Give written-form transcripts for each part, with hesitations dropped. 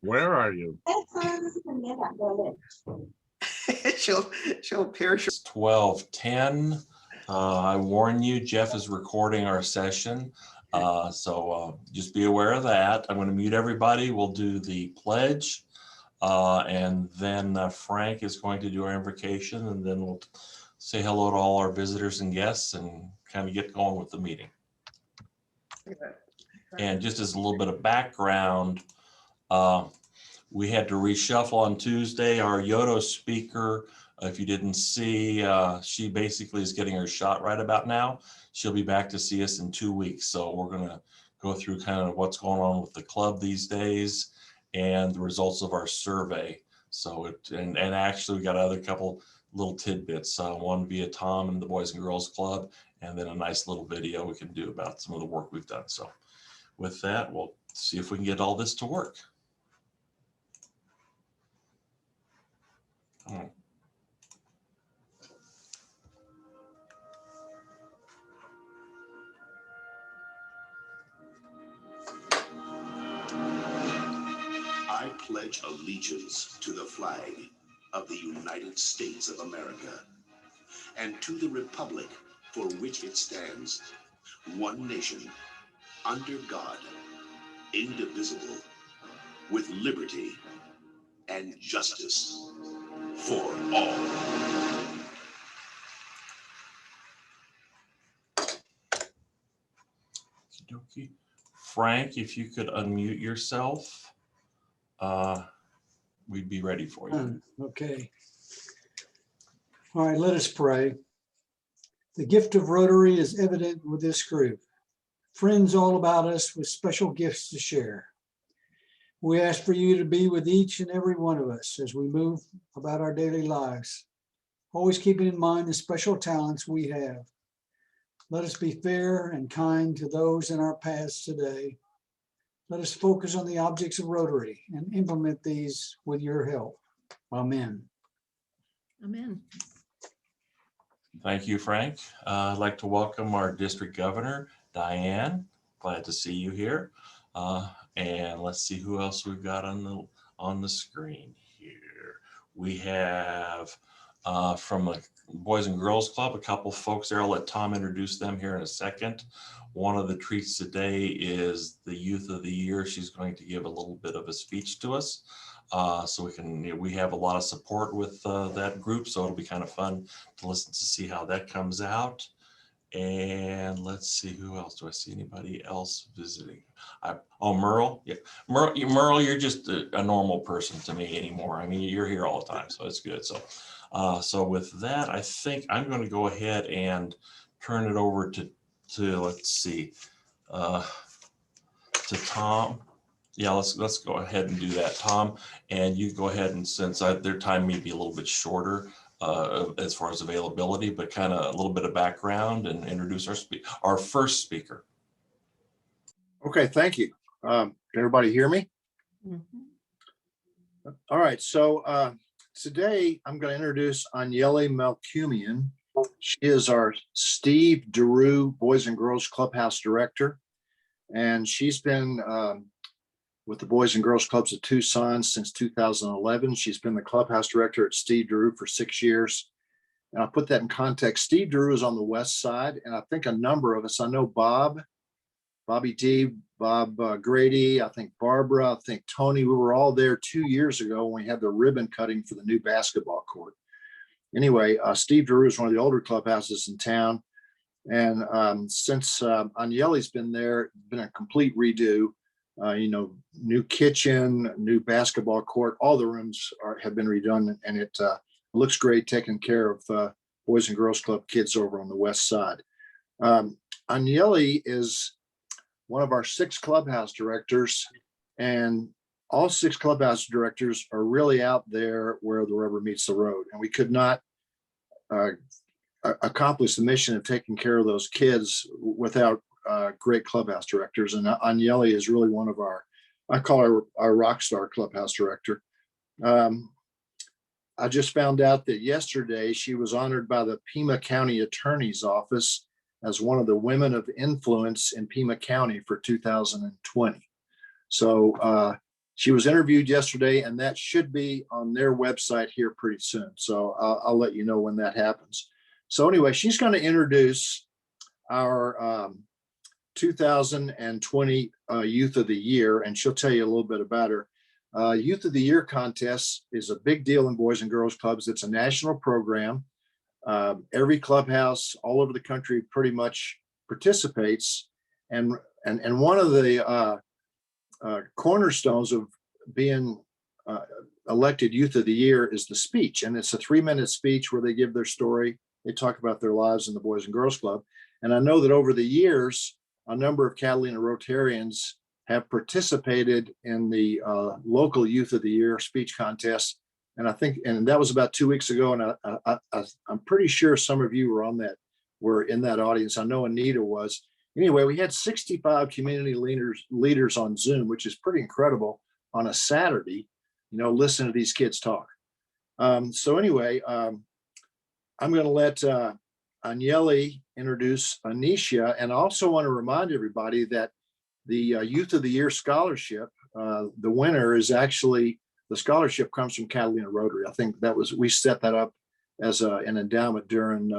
Where are you? she'll appear. It's 12:10. I warn you, Jeff is recording our session. So just be aware of that. I'm going to mute everybody. We'll do the pledge. And then Frank is going to do our invocation, and then we'll say hello to all our visitors and guests and kind of get going with the meeting. And just as a little bit of background, we had to reshuffle on Tuesday. Our Yodo speaker, if you didn't see, she basically is getting her shot right about now. She'll be back to see us in 2 weeks. So we're going to go through kind of what's going on with the club these days and the results of our survey. So and actually we got another couple little tidbits, one via Tom and the Boys and Girls Club, and then a nice little video we can do about some of the work we've done. So with that, we'll see if we can get all this to work. I pledge allegiance to the flag of the United States of America and to the republic for which it stands, one nation, under God, indivisible, with liberty and justice for all. Okey-dokey. Frank, if you could unmute yourself, we'd be ready for you. Okay. All right, let us pray. The gift of Rotary is evident with this group. Friends all about us with special gifts to share. We ask for you to be with each and every one of us as we move about our daily lives, always keeping in mind the special talents we have. Let us be fair and kind to those in our paths today. Let us focus on the objects of Rotary and implement these with your help. Amen. Amen. Thank you, Frank. I'd like to welcome our district governor, Diane. Glad to see you here. And let's see who else we've got on the screen here. We have from the Boys and Girls Club, a couple folks there. I'll let Tom introduce them here in a second. One of the treats today is the Youth of the Year. She's going to give a little bit of a speech to us. So we have a lot of support with that group, so it'll be kind of fun to listen to see how that comes out. And let's see, who else? Do I see anybody else visiting? Merle. Yeah, Merle, you're just a normal person to me anymore. I mean, you're here all the time, so it's good. So, so with that, I think I'm going to go ahead and turn it over to let's see, to Tom. Yeah, let's go ahead and do that, Tom. And you go ahead, and since their time may be a little bit shorter as far as availability, but kind of a little bit of background and introduce our first speaker. Okay, thank you. Can everybody hear me? Mm-hmm. All right, so today I'm going to introduce Aniele Melkumian. She is our Steve DeRue Boys and Girls Clubhouse Director, and she's been with the Boys and Girls Clubs of Tucson since 2011. She's been the clubhouse director at Steve DeRue for 6 years. And I'll put that in context. Steve DeRue is on the west side, and I think a number of us, I know Bobby D, Bob Grady, I think Barbara, I think Tony, we were all there 2 years ago when we had the ribbon cutting for the new basketball court. Anyway, Steve DeRue is one of the older clubhouses in town. And since Aniele's been there, it's been a complete redo. New kitchen, new basketball court, all the rooms have been redone, and it looks great, taking care of Boys and Girls Club kids over on the west side. Aniele is one of our 6 clubhouse directors, and all 6 clubhouse directors are really out there where the rubber meets the road, and we could not accomplish the mission of taking care of those kids without great clubhouse directors. And Aniele is really one of I call her our rock star clubhouse director. I just found out that yesterday she was honored by the Pima County Attorney's Office as one of the women of influence in Pima County for 2020. So She was interviewed yesterday, and that should be on their website here pretty soon. So I'll let you know when that happens. So anyway, she's going to introduce our 2020 Youth of the Year, and she'll tell you a little bit about her. Youth of the Year contest is a big deal in Boys and Girls Clubs. It's a national program. Every clubhouse all over the country pretty much participates. And one of the cornerstones of being elected Youth of the Year is the speech. And it's a 3-minute speech where they give their story. They talk about their lives in the Boys and Girls Club. And I know that over the years, a number of Catalina Rotarians have participated in the local Youth of the Year speech contest. And I think, and that was about 2 weeks ago. And I'm pretty sure some of you were in that audience. I know Anita was. Anyway, we had 65 community leaders on Zoom, which is pretty incredible on a Saturday, listen to these kids talk. So anyway, I'm going to let Agnelli introduce Anisha, and I also want to remind everybody that the Youth of the Year scholarship, the winner is actually, the scholarship comes from Catalina Rotary. I think we set that up as an endowment during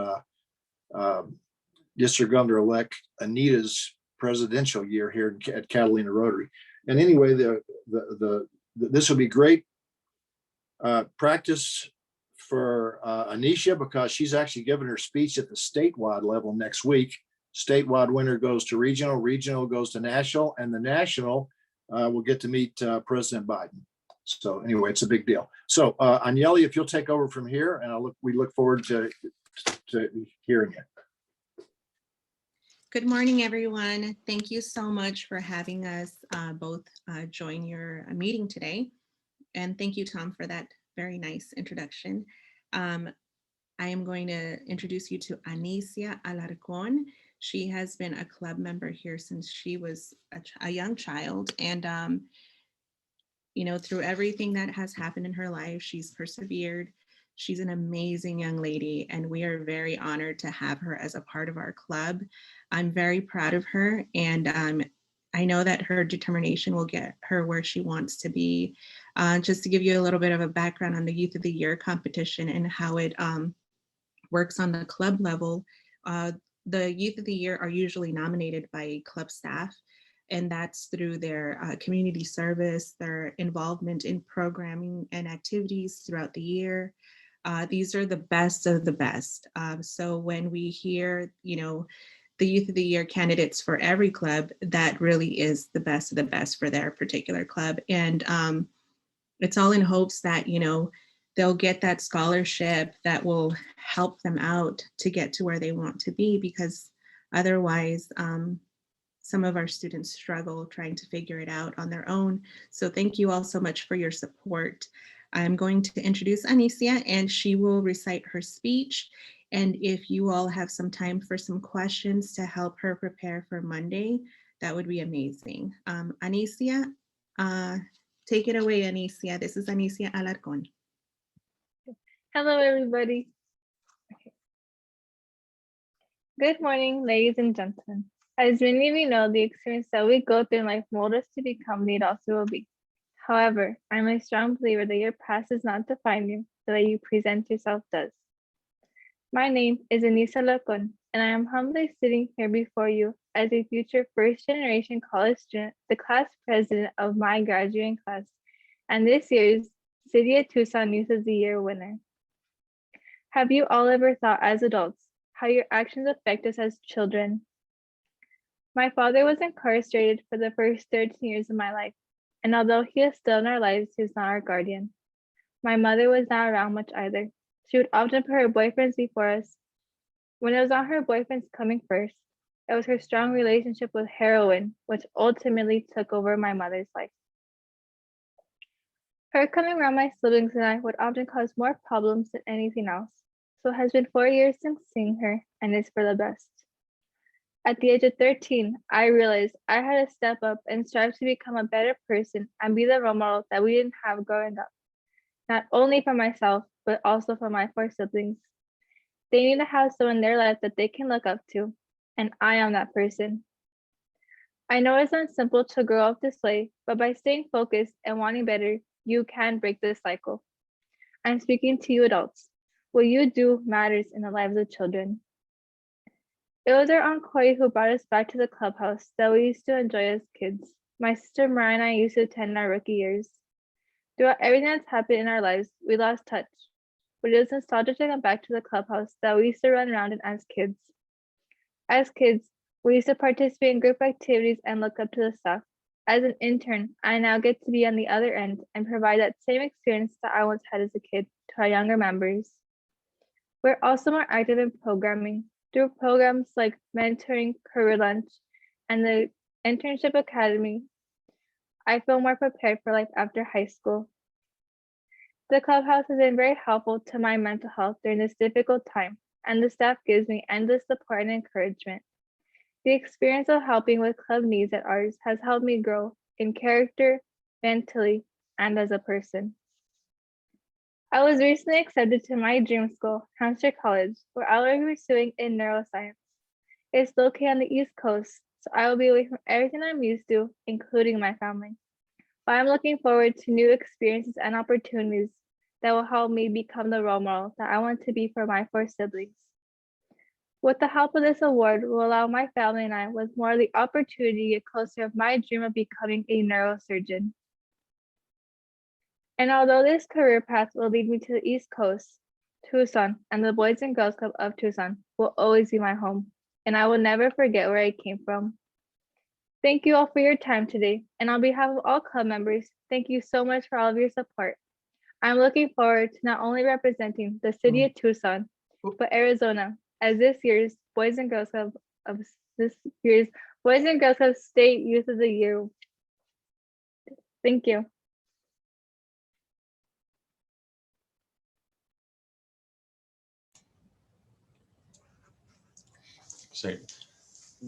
District Governor-elect Anita's presidential year here at Catalina Rotary. And anyway, this will be great practice for Anisha, because she's actually giving her speech at the statewide level next week. Statewide winner goes to regional, regional goes to national, and the national will get to meet President Biden. So anyway, it's a big deal. So Agnelli, if you'll take over from here, and we look forward to hearing you. Good morning, everyone. Thank you so much for having us both join your meeting today. And thank you, Tom, for that very nice introduction. I am going to introduce you to Anicia Alarcon. She has been a club member here since she was a young child. And, through everything that has happened in her life, she's persevered. She's an amazing young lady, and we are very honored to have her as a part of our club. I'm very proud of her, and I know that her determination will get her where she wants to be. Just to give you a little bit of a background on the Youth of the Year competition and how it works on the club level, the Youth of the Year are usually nominated by club staff, and that's through their community service, their involvement in programming and activities throughout the year. These are the best of the best. So when we hear, the Youth of the Year candidates for every club, that really is the best of the best for their particular club. And it's all in hopes that, they'll get that scholarship that will help them out to get to where they want to be, because otherwise, some of our students struggle trying to figure it out on their own. So thank you all so much for your support. I'm going to introduce Anicia, and she will recite her speech. And if you all have some time for some questions to help her prepare for Monday, that would be amazing. Anicia, take it away, Anicia. This is Anicia Alarcon. Hello, everybody. Okay. Good morning, ladies and gentlemen. As many of you know, the experience that we go through in life mold us to become the adults we will be. However, I'm a strong believer that your past does not define you, the way you present yourself does. My name is Anissa Lacon, and I am humbly sitting here before you as a future first-generation college student, the class president of my graduating class, and this year's City of Tucson Youth of the Year winner. Have you all ever thought as adults how your actions affect us as children? My father was incarcerated for the first 13 years of my life, and although he is still in our lives, he is not our guardian. My mother was not around much either. She would often put her boyfriends before us. When it was not her boyfriends coming first, it was her strong relationship with heroin, which ultimately took over my mother's life. Her coming around my siblings and I would often cause more problems than anything else. So it has been 4 years since seeing her, and it's for the best. At the age of 13, I realized I had to step up and strive to become a better person and be the role model that we didn't have growing up. Not only for myself, but also for my 4 siblings. They need to have someone in their life that they can look up to, and I am that person. I know it's not simple to grow up this way, but by staying focused and wanting better, you can break this cycle. I'm speaking to you adults. What you do matters in the lives of children. It was our Aunt Corey who brought us back to the clubhouse that we used to enjoy as kids. My sister Mariah and I used to attend in our rookie years. Throughout everything that's happened in our lives, we lost touch. But it is nostalgic to come back to the clubhouse that we used to run around in as kids. As kids, we used to participate in group activities and look up to the staff. As an intern, I now get to be on the other end and provide that same experience that I once had as a kid to our younger members. We're also more active in programming through programs like mentoring, career lunch, and the internship academy. I feel more prepared for life after high school. The clubhouse has been very helpful to my mental health during this difficult time, and the staff gives me endless support and encouragement. The experience of helping with club needs at ours has helped me grow in character, mentally, and as a person. I was recently accepted to my dream school, Hampshire College, where I will be pursuing in neuroscience. It's located on the East Coast, so I will be away from everything I'm used to, including my family. But I'm looking forward to new experiences and opportunities that will help me become the role model that I want to be for my 4 siblings. With the help of this award, will allow my family and I with more of the opportunity to get closer to my dream of becoming a neurosurgeon. And although this career path will lead me to the East Coast, Tucson and the Boys and Girls Club of Tucson will always be my home, and I will never forget where I came from. Thank you all for your time today, and on behalf of all club members, thank you so much for all of your support. I'm looking forward to not only representing the city of Tucson, but Arizona as this year's Boys and Girls Club State Youth of the Year. Thank you. So,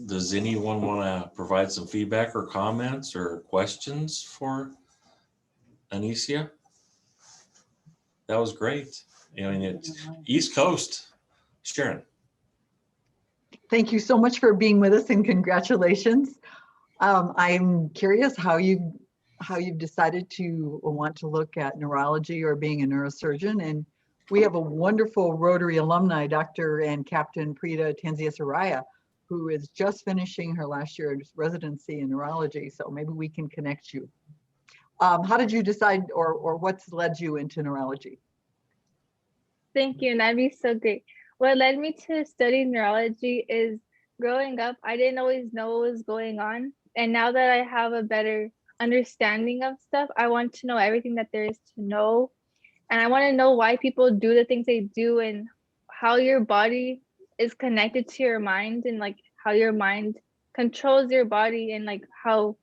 does anyone want to provide some feedback or comments or questions for Anicia? That was great. I mean, it's East Coast. Sharon. Thank you so much for being with us and congratulations. I'm curious how you've decided to want to look at neurology or being a neurosurgeon. And we have a wonderful Rotary alumni, Dr. and Captain Prita Tanzia-Saraya, who is just finishing her last year's residency in neurology. So maybe we can connect you. How did you decide, or what's led you into neurology? Thank you, and that'd be so great. What led me to study neurology is growing up, I didn't always know what was going on. And now that I have a better understanding of stuff, I want to know everything that there is to know. And I want to know why people do the things they do and how your body is connected to your mind, and like how your mind controls your body, and like how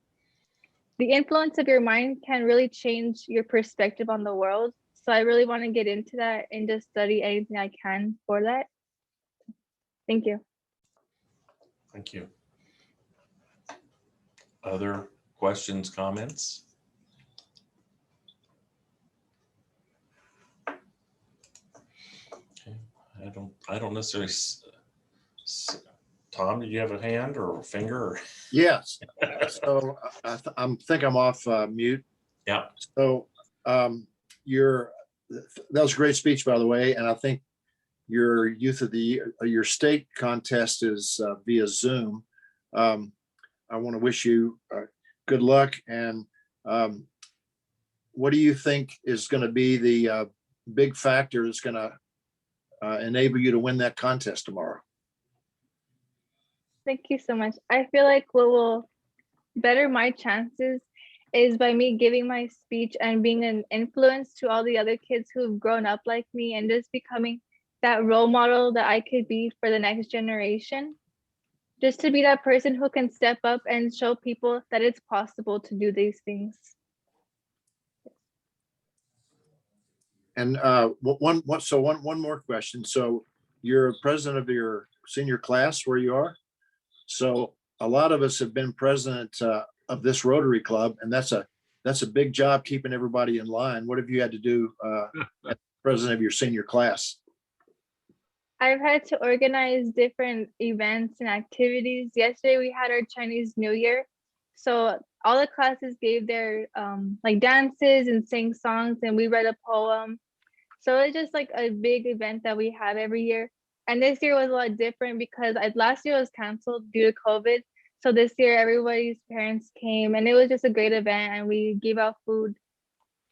the influence of your mind can really change your perspective on the world. So I really want to get into that and just study anything I can for that. Thank you. Thank you. Other questions, comments? Okay. I don't necessarily. Tom, did you have a hand or a finger? Yes. So I think I'm off mute. Yeah. So that was a great speech, by the way. And I think your youth of the year, your state contest is via Zoom. I want to wish you good luck. And what do you think is going to be the big factor that's going to enable you to win that contest tomorrow? Thank you so much. I feel like what will better my chances is by me giving my speech and being an influence to all the other kids who've grown up like me, and just becoming that role model that I could be for the next generation. Just to be that person who can step up and show people that it's possible to do these things. And one more question. So you're president of your senior class where you are. So a lot of us have been president of this Rotary Club, and that's a big job keeping everybody in line. What have you had to do as president of your senior class? I've had to organize different events and activities. Yesterday we had our Chinese New Year, So all the classes gave their like dances and sang songs, and we read a poem. So it's just like a big event that we have every year. And this year was a lot different because last year was canceled due to COVID. So this year everybody's parents came, and it was just a great event, and we gave out food.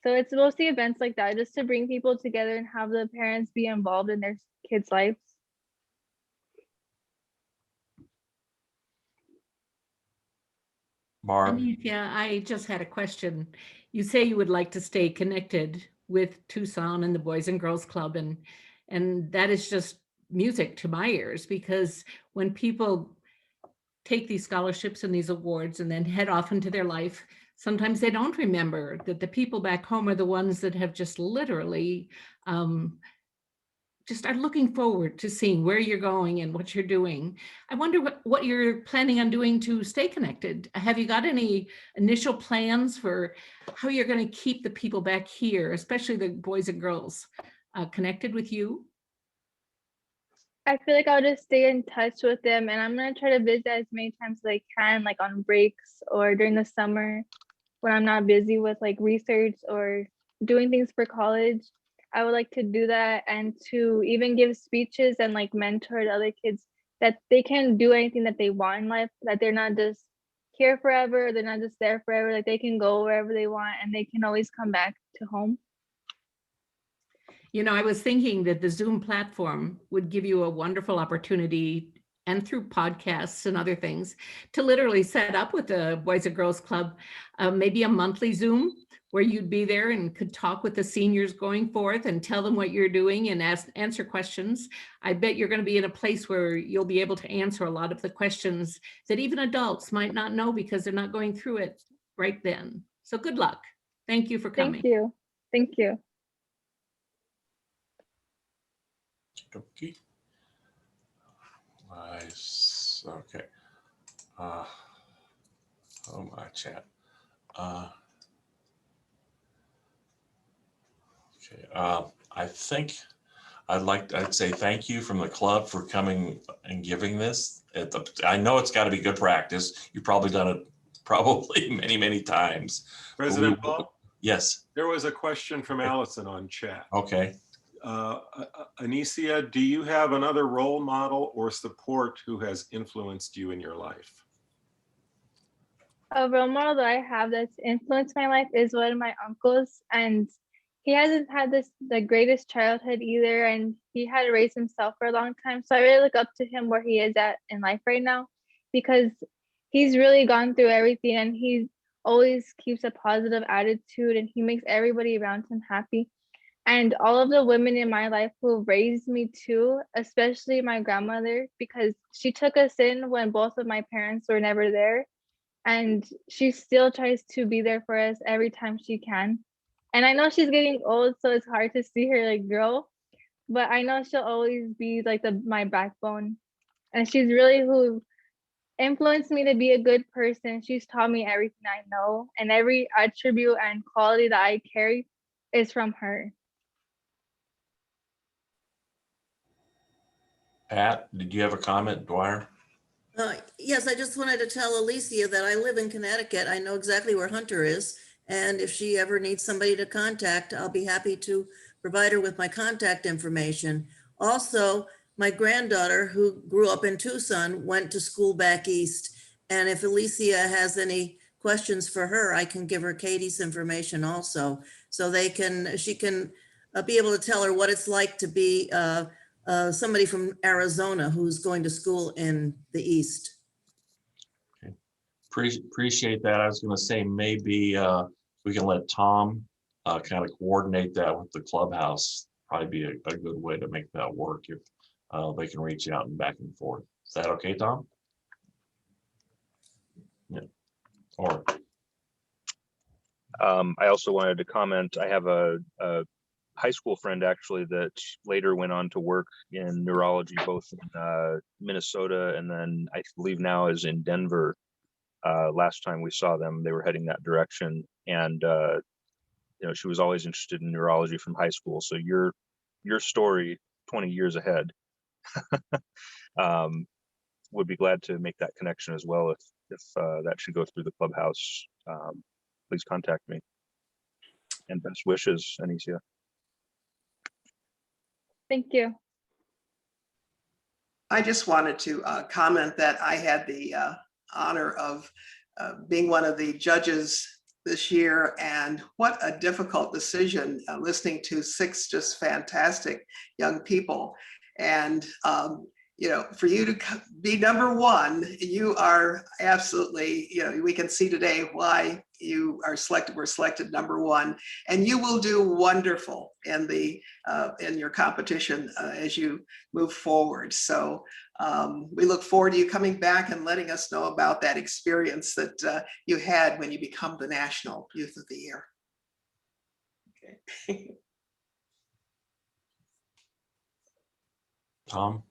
So it's mostly events like that, just to bring people together and have the parents be involved in their kids' lives. Barb, Anicia, I just had a question. You say you would like to stay connected with Tucson and the Boys and Girls Club, and that is just music to my ears, because when people take these scholarships and these awards and then head off into their life, sometimes they don't remember that the people back home are the ones that have just literally just are looking forward to seeing where you're going and what you're doing. I wonder what you're planning on doing to stay connected. Have you got any initial plans for how you're going to keep the people back here, especially the boys and girls, connected with you? I feel like I'll just stay in touch with them, and I'm gonna try to visit as many times as I can, like on breaks or during the summer when I'm not busy with like research or doing things for college. I would like to do that, and to even give speeches and like mentor the other kids that they can do anything that they want in life, that they're not just here forever, they're not just there forever, like they can go wherever they want and they can always come back to home. You know, I was thinking that the Zoom platform would give you a wonderful opportunity, and through podcasts and other things, to literally set up with the Boys and Girls Club, maybe a monthly Zoom where you'd be there and could talk with the seniors going forth and tell them what you're doing and answer questions. I bet you're going to be in a place where you'll be able to answer a lot of the questions that even adults might not know because they're not going through it right then. So good luck. Thank you for coming. Thank you. Thank you. okay. Nice. Okay. Oh, my chat. Okay. I think I'd say thank you from the club for coming and giving this. I know it's got to be good practice. You've probably done it many, many times. President Paul? Yes. There was a question from Allison on chat. Okay. Anicia, do you have another role model or support who has influenced you in your life? A role model that I have that's influenced my life is one of my uncles, and he hasn't had the greatest childhood either, and he had to raise himself for a long time. So I really look up to him where he is at in life right now, because he's really gone through everything, and he always keeps a positive attitude, and he makes everybody around him happy. And all of the women in my life who raised me too, especially my grandmother, because she took us in when both of my parents were never there. And she still tries to be there for us every time she can. And I know she's getting old, so it's hard to see her like grow, but I know she'll always be like my backbone. And she's really who influenced me to be a good person. She's taught me everything I know, and every attribute and quality that I carry is from her. Pat, did you have a comment, Dwyer? Yes, I just wanted to tell Alicia that I live in Connecticut. I know exactly where Hunter is. And if she ever needs somebody to contact, I'll be happy to provide her with my contact information. Also, my granddaughter, who grew up in Tucson, went to school back east. And if Alicia has any questions for her, I can give her Katie's information also. So she can be able to tell her what it's like to be somebody from Arizona who's going to school in the East. Okay. Appreciate that. I was going to say maybe we can let Tom kind of coordinate that with the clubhouse. Probably be a good way to make that work if they can reach out and back and forth. Is that okay, Tom? Yeah. Or I also wanted to comment. I have a high school friend actually that later went on to work in neurology, both in Minnesota and then I believe now is in Denver. Last time we saw them, they were heading that direction, and she was always interested in neurology from high school. So your story, 20 years ahead. would be glad to make that connection as well. If that should go through the clubhouse, please contact me. And best wishes, Anicia. Thank you. I just wanted to comment that I had the honor of being one of the judges this year, and what a difficult decision, listening to 6 just fantastic young people. And you know, for you to be number 1, you are absolutely, you know, we can see today why you are selected, were selected number 1, and you will do wonderful in the in your competition as you move forward. So we look forward to you coming back and letting us know about that experience that you had when you become the National Youth of the Year. Okay. Tom?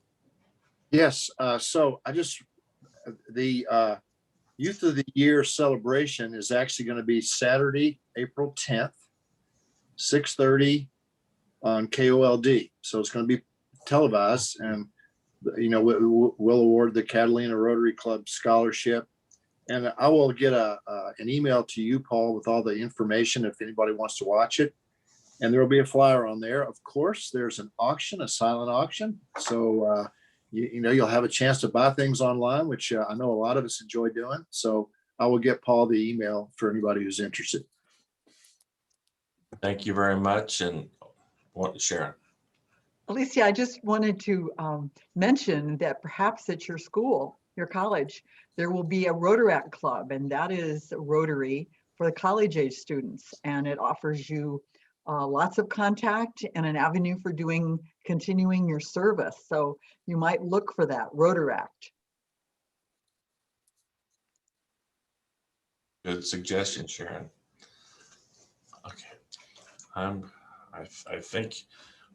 Yes, so the Youth of the Year celebration is actually going to be Saturday, April 10th, 6:30 on KOLD. So it's going to be televised, and you know, we'll award the Catalina Rotary Club scholarship. And I will get an email to you, Paul, with all the information if anybody wants to watch it. And there will be a flyer on there. Of course, there's an auction, a silent auction. So, you know, you'll have a chance to buy things online, which I know a lot of us enjoy doing. So I will get Paul the email for anybody who's interested. Thank you very much. And Sharon? Alicia, I just wanted to mention that perhaps at your school, your college, there will be a Rotaract Club, and that is Rotary for the college age students. And it offers you lots of contact and an avenue for continuing your service. So you might look for that, Rotaract. Good suggestion, Sharon. Okay. I think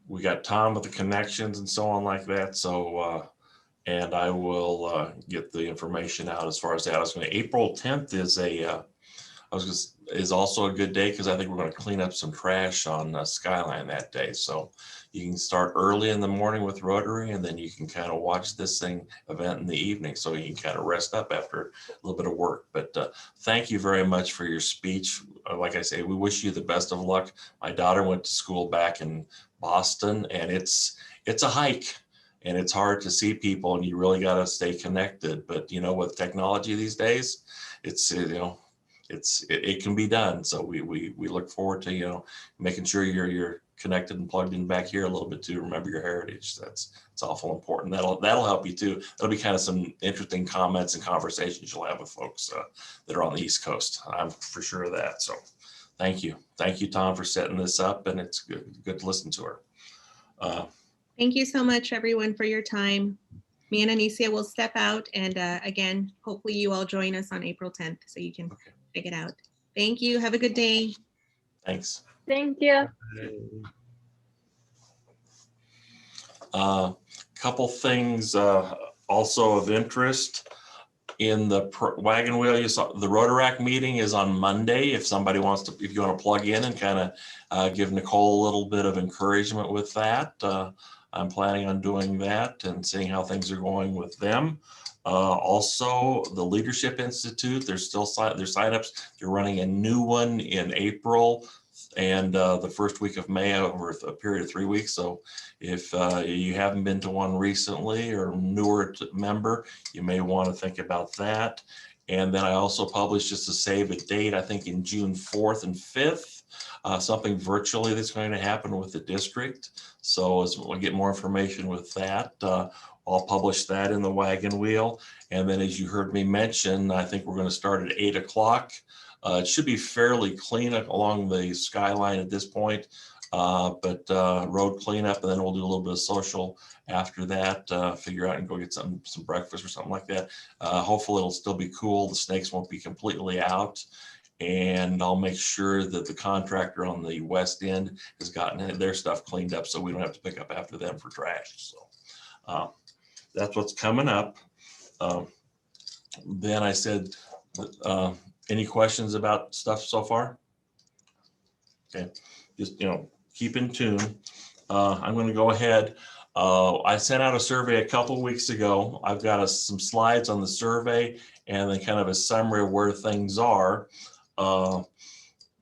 we got Tom with the connections and so on like that. So, and I will get the information out as far as that. I was going to, April 10th is also a good day because I think we're going to clean up some trash on Skyline that day. So you can start early in the morning with Rotary, and then you can kind of watch this event in the evening, so you can kind of rest up after a little bit of work. But thank you very much for your speech. Like I say, we wish you the best of luck. My daughter went to school back in Boston, and it's a hike, and it's hard to see people, and you really got to stay connected. But you know, with technology these days, it's it can be done. So we look forward to, you know, making sure you're connected and plugged in back here a little bit to remember your heritage. It's awful important. That'll help you too. That'll be kind of some interesting comments and conversations you'll have with folks that are on the East Coast. I'm for sure of that. So thank you, Tom, for setting this up, and it's good to listen to her. Thank you so much, everyone, for your time. Me and Anicia will step out, and again, hopefully you all join us on April 10th so you can check it out. Thank you. Have a good day. Thanks. Thank you. Couple things also of interest in the wagon wheel. You saw the Rotaract meeting is on Monday. If somebody wants to, if you want to plug in and kind of give Nicole a little bit of encouragement with that, I'm planning on doing that and seeing how things are going with them. Also, the Leadership Institute, there's still their signups. They're running a new one in April and the first week of May over a period of 3 weeks. So if you haven't been to one recently or newer member, you may want to think about that. And then I also published, just to save a date, I think in June 4th and 5th, something virtually that's going to happen with the district. So as we'll get more information with that, I'll publish that in the wagon wheel. And then, as you heard me mention, I think we're going to start at 8 o'clock. It should be fairly clean along the skyline at this point, but road cleanup, and then we'll do a little bit of social after that, figure out and go get some breakfast or something like that. Hopefully it'll still be cool. The snakes won't be completely out. And I'll make sure that the contractor on the west end has gotten their stuff cleaned up so we don't have to pick up after them for trash. So that's what's coming up. Then I said, any questions about stuff so far? Okay, just, you know, keep in tune. I'm going to go ahead. I sent out a survey a couple of weeks ago. I've got some slides on the survey and then kind of a summary of where things are.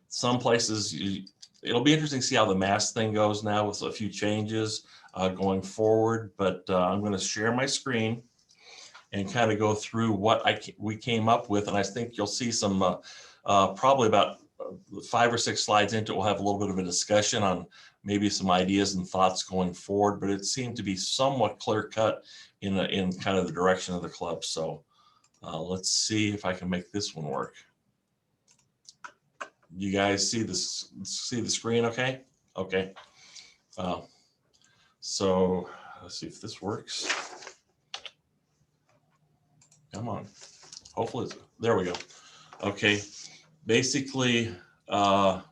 Some places, it'll be interesting to see how the mask thing goes now with a few changes going forward, but I'm going to share my screen and kind of go through what we came up with. And I think you'll see some, probably about 5 or 6 slides into it, we'll have a little bit of a discussion on maybe some ideas and thoughts going forward, but it seemed to be somewhat clear cut in kind of the direction of the club. So let's see if I can make this one work. You guys see this? See the screen? Okay. Okay. So let's see if this works. Come on. Hopefully, there we go. Okay. Basically, I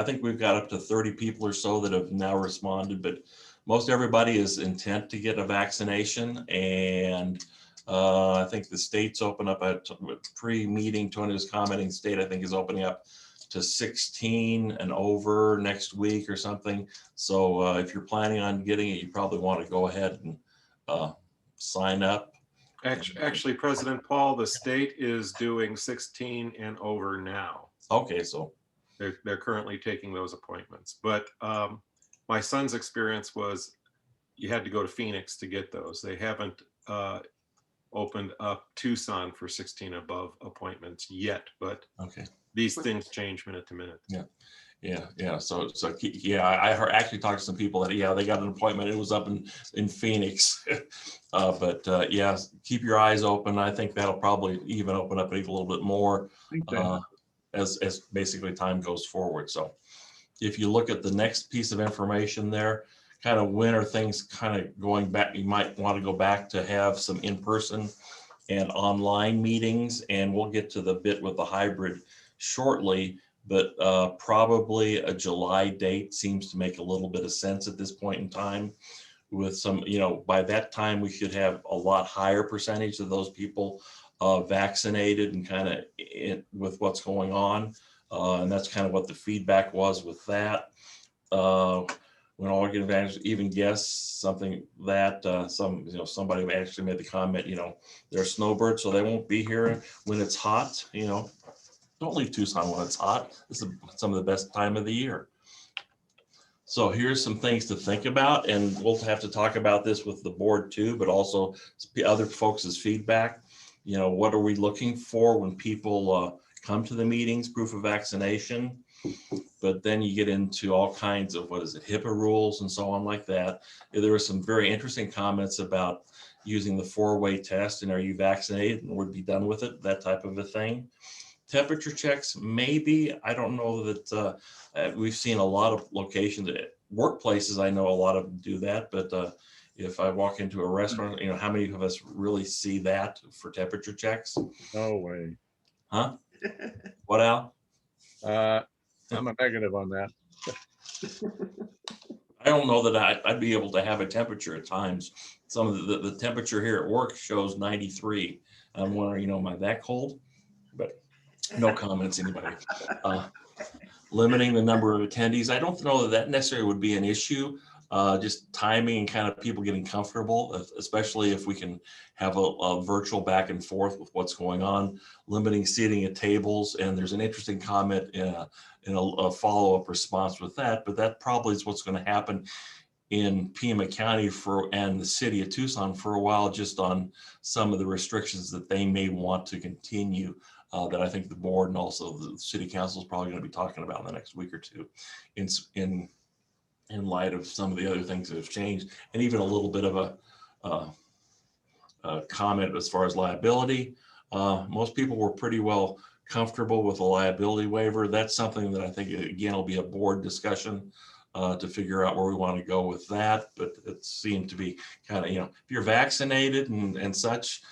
think we've got up to 30 people or so that have now responded, but most everybody is intent to get a vaccination. And I think the state's open up at pre-meeting. Tony was commenting, state I think is opening up to 16 and over next week or something. So if you're planning on getting it, you probably want to go ahead and sign up. Actually, President Paul, the state is doing 16 and over now. Okay, so they're currently taking those appointments. But my son's experience was you had to go to Phoenix to get those. They haven't opened up Tucson for 16 above appointments yet, but okay, these things change minute to minute. Yeah. So yeah, I actually talked to some people that they got an appointment. It was up in Phoenix, but yeah, keep your eyes open. I think that'll probably even open up even a little bit more as basically time goes forward. So if you look at the next piece of information there, kind of when are things kind of going back? You might want to go back to have some in-person and online meetings, and we'll get to the bit with the hybrid shortly. But probably a July date seems to make a little bit of sense at this point in time. With some, by that time we should have a lot higher percentage of those people vaccinated and kind of with what's going on. And that's kind of what the feedback was with that. When all get advantage, even guess something that somebody actually made the comment, they're snowbirds, so they won't be here when it's hot. Don't leave Tucson when it's hot. This is some of the best time of the year. So here's some things to think about, and we'll have to talk about this with the board too, but also other folks' feedback. What are we looking for when people come to the meetings, proof of vaccination? But then you get into all kinds of, HIPAA rules and so on like that. There were some very interesting comments about using the 4-way test and are you vaccinated and would be done with it, that type of a thing. Temperature checks, maybe. I don't know that we've seen a lot of locations, workplaces, I know a lot of them do that, but if I walk into a restaurant, how many of us really see that for temperature checks? No way. Huh? What, Al? I'm a negative on that. I don't know that I'd be able to have a temperature at times. Some of the temperature here at work shows 93. I'm wondering, am I that cold? But no comments, anybody. Limiting the number of attendees. I don't know that necessarily would be an issue. Just timing and kind of people getting comfortable, especially if we can have a virtual back and forth with what's going on. Limiting seating at tables. And there's an interesting comment in a follow-up response with that, but that probably is what's going to happen in Pima County and the city of Tucson for a while, just on some of the restrictions that they may want to continue. That I think the board and also the city council is probably going to be talking about in the next week or two in light of some of the other things that have changed, and even a little bit of a comment as far as liability. Most people were pretty well comfortable with a liability waiver. That's something that I think, again, will be a board discussion to figure out where we want to go with that. But it seemed to be kind of, if you're vaccinated and such,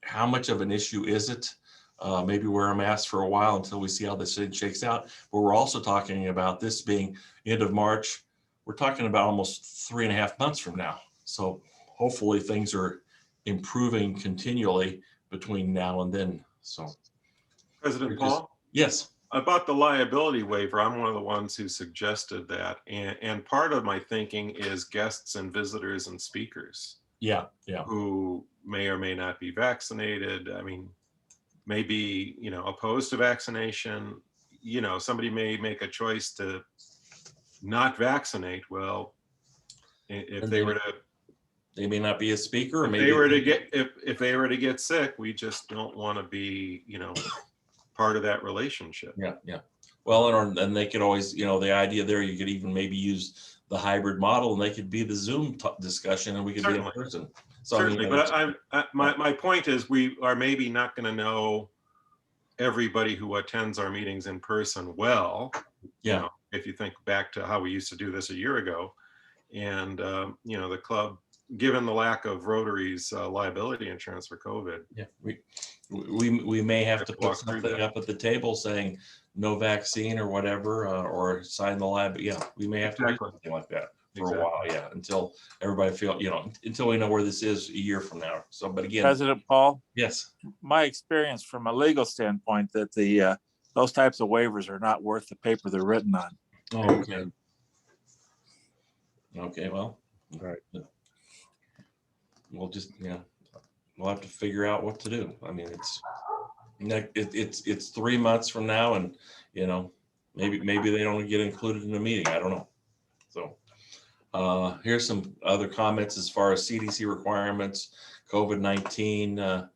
how much of an issue is it? Maybe wear a mask for a while until we see how this thing shakes out. But we're also talking about this being end of March. We're talking about almost 3.5 months from now. So hopefully things are improving continually between now and then. So, President Paul? Yes. About the liability waiver, I'm one of the ones who suggested that. And part of my thinking is guests and visitors and speakers Yeah. who may or may not be vaccinated. I mean, maybe, opposed to vaccination. Somebody may make a choice to not vaccinate. Well, if And they were to they may not be a speaker, or if maybe they were to get if they were to get sick, we just don't want to be, part of that relationship. Yeah. Well, and they could always, the idea there, you could even maybe use the hybrid model, and they could be the Zoom discussion, and we could Certainly. be in person. So Certainly, I mean, but my point is, we are maybe not going to know everybody who attends our meetings in person well. Yeah. If you think back to how we used to do this a year ago, and the club, given the lack of Rotary's liability insurance for COVID. Yeah, we may have to put walk through something that. up at the table saying no vaccine or whatever, or sign the lab. But yeah, we may have to do Exactly. something like that for a Exactly. while. Yeah, until everybody until we know where this is a year from now. So, but again, President Paul, yes, my experience from a legal standpoint that those types of waivers are not worth the paper they're written on. oh, okay, okay, well, Right. we'll just we'll have to figure out what to do. I mean, it's 3 months from now, and maybe they don't get included in the meeting. I don't know. So here's some other comments as far as CDC requirements, COVID-19,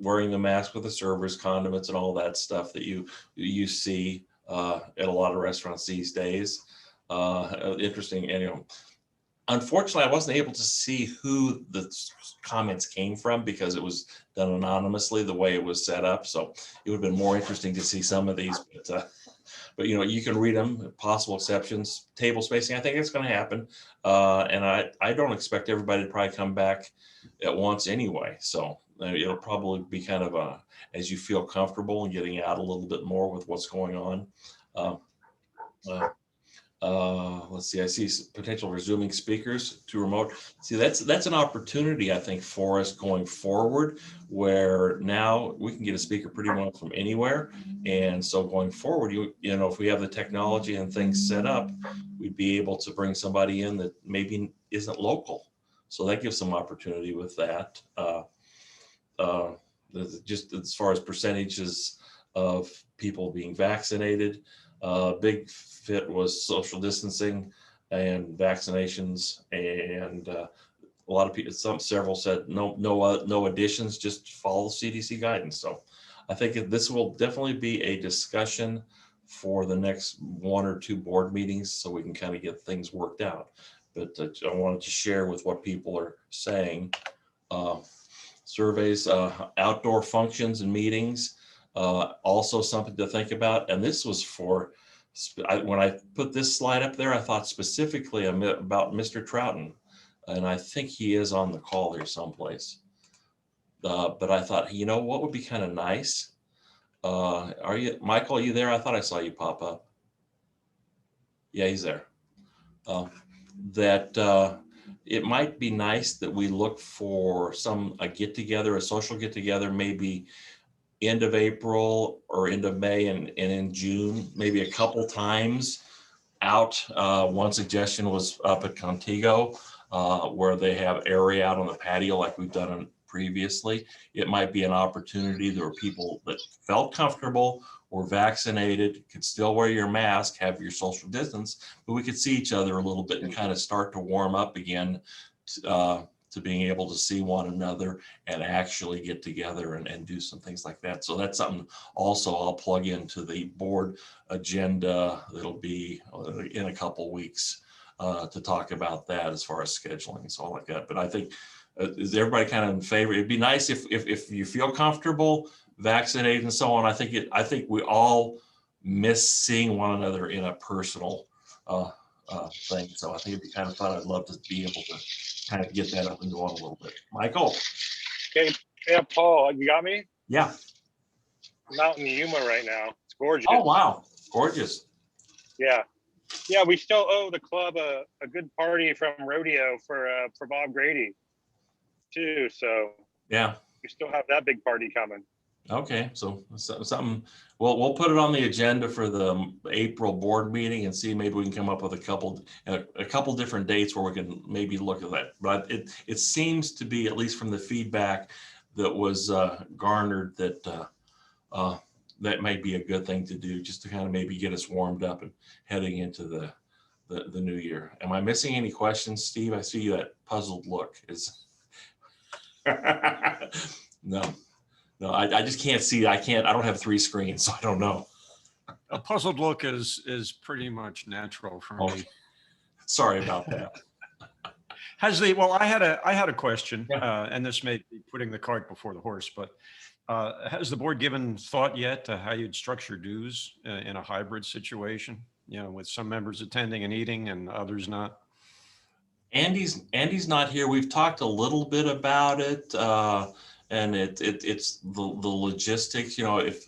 wearing the mask with the servers, condiments, and all that stuff that you see at a lot of restaurants these days. Interesting, and unfortunately, I wasn't able to see who the comments came from because it was done anonymously the way it was set up. So it would have been more interesting to see some of these, but you can read them. Possible exceptions, table spacing. I think it's going to happen, and I don't expect everybody to probably come back at once anyway. So it'll probably be kind of as you feel comfortable and getting out a little bit more with what's going on. Let's see, I see potential resuming speakers to remote. See, that's an opportunity, I think, for us going forward, where now we can get a speaker pretty much from anywhere. And so going forward, if we have the technology and things set up, we'd be able to bring somebody in that maybe isn't local. So that gives some opportunity with that. Just as far as percentages of people being vaccinated, big fit was social distancing and vaccinations, and a lot of people, several said no additions, just follow CDC guidance. So I think this will definitely be a discussion for the next 1 or 2 board meetings, so we can kind of get things worked out. But I wanted to share with what people are saying. Surveys, outdoor functions and meetings, also something to think about. And this was when I put this slide up there, I thought specifically about Mr. Troughton, and I think he is on the call here someplace. But I thought, what would be kind of nice? Are you, Michael, are you there? I thought I saw you pop up. Yeah, he's there. It might be nice that we look for a get-together, a social get-together, maybe end of April or end of May and in June, maybe a couple times out. One suggestion was up at Contigo, where they have area out on the patio like we've done previously. It might be an opportunity. There were people that felt comfortable, were vaccinated, could still wear your mask, have your social distance, but we could see each other a little bit and kind of start to warm up again to being able to see one another and actually get together and do some things like that. So that's something also I'll plug into the board agenda. It'll be in a couple weeks to talk about that as far as scheduling and so all like that. But I think, is everybody kind of in favor? It'd be nice if you feel comfortable, vaccinated and so on. I think we all miss seeing one another in a personal thing. So I think it'd be kind of fun. I'd love to be able to kind of get that up and going a little bit. Michael. Okay, yeah, Paul, you got me? Yeah. I'm out in Yuma right now. It's gorgeous. Oh, wow. Gorgeous. Yeah. Yeah, we still owe the club a good party from rodeo for Bob Grady too. So yeah, we still have that big party coming. Okay, so something we'll put it on the agenda for the April board meeting and see, maybe we can come up with a couple different dates where we can maybe look at that. But it seems to be, at least from the feedback that was garnered, that that might be a good thing to do, just to kind of maybe get us warmed up and heading into the new year. Am I missing any questions, Steve? I see that puzzled look. No, I just can't see. I don't have 3 screens, so I don't know. A puzzled look is pretty much natural for me. Sorry about that. Well, I had a question, and this may be putting the cart before the horse, but has the board given thought yet to how you'd structure dues in a hybrid situation? You know, with some members attending and eating and others not. Andy's not here. We've talked a little bit about it, and it's the logistics. You know, if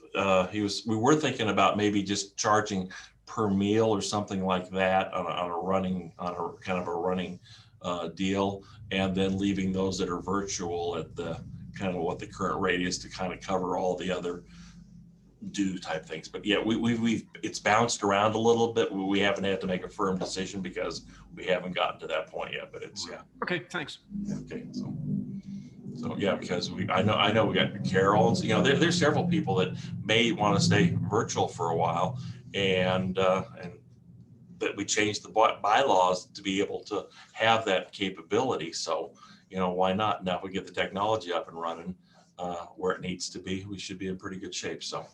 we were thinking about maybe just charging per meal or something like that on a kind of a running deal, and then leaving those that are virtual at the kind of what the current rate is to kind of cover all the other due type things. But yeah, it's bounced around a little bit. We haven't had to make a firm decision because we haven't gotten to that point yet, but it's, yeah. Okay, thanks. Okay, so yeah, because I know we got Carol, you know, there's several people that may want to stay virtual for a while, and that we changed the bylaws to be able to have that capability. So, you know, why not? Now if we get the technology up and running where it needs to be, we should be in pretty good shape. So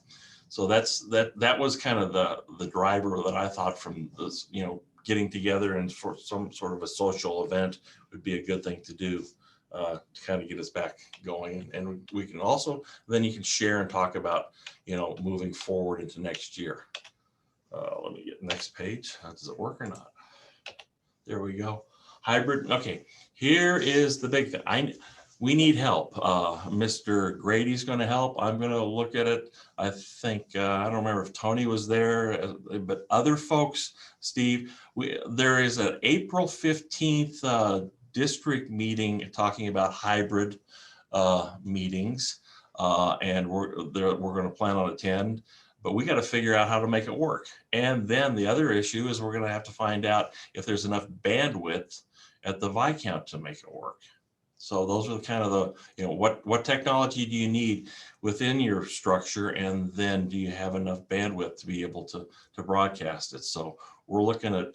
that was kind of the driver that I thought from this, you know, getting together and for some sort of a social event would be a good thing to do to kind of get us back going. And we can also, then you can share and talk about, you know, moving forward into next year. Let me get the next page. Does it work or not? There we go. Hybrid. Okay, here is the big thing. We need help. Mr. Grady's going to help. I'm going to look at it. I think, I don't remember if Tony was there, but other folks, Steve, there is an April 15th district meeting talking about hybrid meetings, and we're going to plan on attend, but we got to figure out how to make it work. And then the other issue is we're going to have to find out if there's enough bandwidth at the Viscount to make it work. So those are kind of the, you know, what technology do you need within your structure, and then do you have enough bandwidth to be able to broadcast it? So we're looking at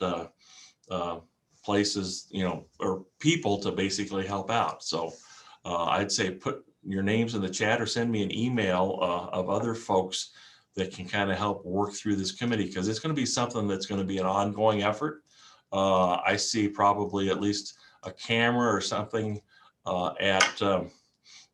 places, you know, or people to basically help out. So I'd say put your names in the chat or send me an email of other folks that can kind of help work through this committee, because it's going to be something that's going to be an ongoing effort. I see probably at least a camera or something at the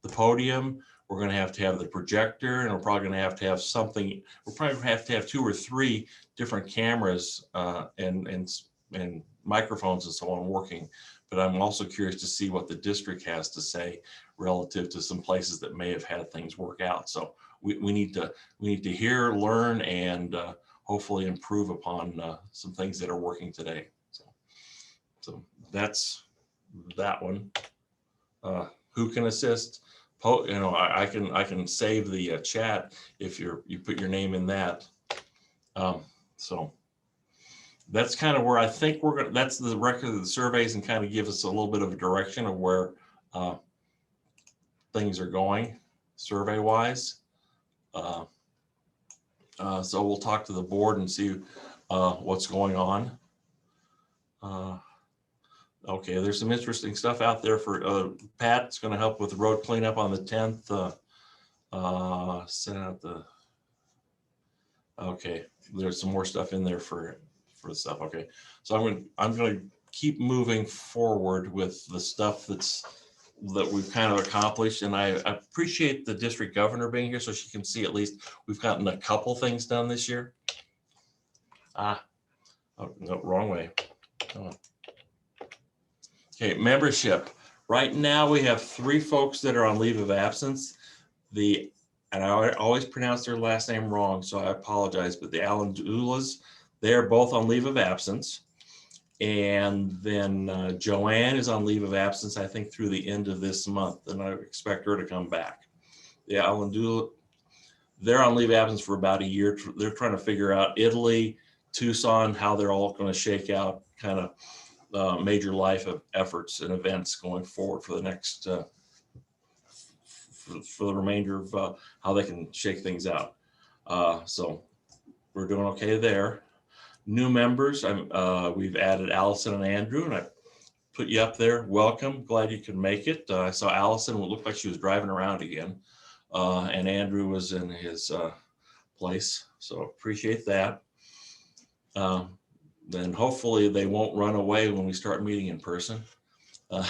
podium. We're going to have the projector, and we're probably going to have something. We're probably going to have 2 or 3 different cameras and microphones and so on working. But I'm also curious to see what the district has to say relative to some places that may have had things work out. So we need to hear, learn, and hopefully improve upon some things that are working today. So that's that one. Who can assist? You know, I can save the chat if you put your name in that. So that's kind of where I think we're going. That's the record of the surveys, and kind of give us a little bit of a direction of where things are going survey wise. So we'll talk to the board and see what's going on. Okay, there's some interesting stuff out there for Pat's going to help with the road cleanup on the 10th. Send out the. Okay, there's some more stuff in there for the stuff. Okay, so I'm going to keep moving forward with the stuff that we've kind of accomplished, and I appreciate the district governor being here so she can see at least we've gotten a couple things done this year. Oh, no, wrong way. Come on. Okay, membership. Right now we have 3 folks that are on leave of absence. And I always pronounce their last name wrong, so I apologize, but the Alandulas, they're both on leave of absence. And then Joanne is on leave of absence, I think, through the end of this month, and I expect her to come back. The they're on leave of absence for about a year. They're trying to figure out Italy, Tucson, how they're all going to shake out, kind of major life of efforts and events going forward for the next, for the remainder of how they can shake things out. So we're doing okay there. New members, we've added Allison and Andrew, and I put you up there. Welcome, glad you could make it. I saw Allison, it looked like she was driving around again. And Andrew was in his place, so appreciate that. Then hopefully they won't run away when we start meeting in person. Or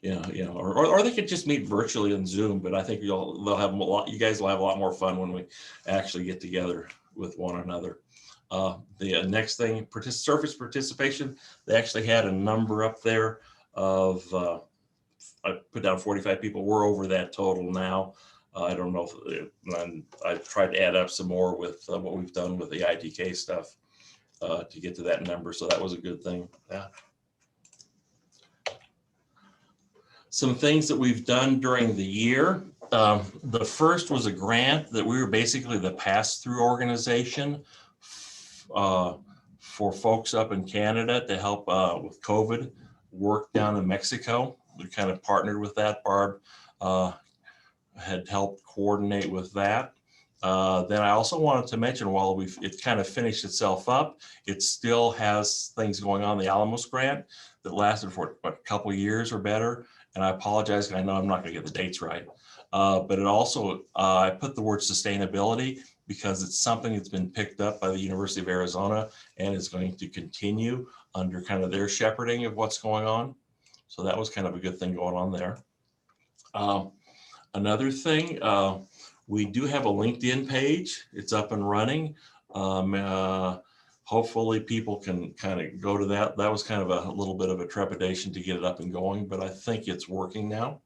they could just meet virtually on Zoom, but I think they'll have a lot, you guys will have a lot more fun when we actually get together with one another. The next thing, surface participation, they actually had a number up there of, I put down 45 people. We're over that total now. I don't know if, I've tried to add up some more with what we've done with the ITK stuff to get to that number. So that was a good thing. Yeah. Some things that we've done during the year. The first was a grant that we were basically the pass-through organization for folks up in Canada to help with COVID work down in Mexico. We kind of partnered with that. Barb had helped coordinate with that. Then I also wanted to mention, while it kind of finished itself up, it still has things going on, the Alamos grant that lasted for a couple of years or better. And I apologize, I know I'm not going to get the dates right. But it also, I put the word sustainability because it's something that's been picked up by the University of Arizona and is going to continue under kind of their shepherding of what's going on. So that was kind of a good thing going on there. Another thing, we do have a LinkedIn page. It's up and running. Hopefully people can kind of go to that. That was kind of a little bit of a trepidation to get it up and going, but I think it's working now.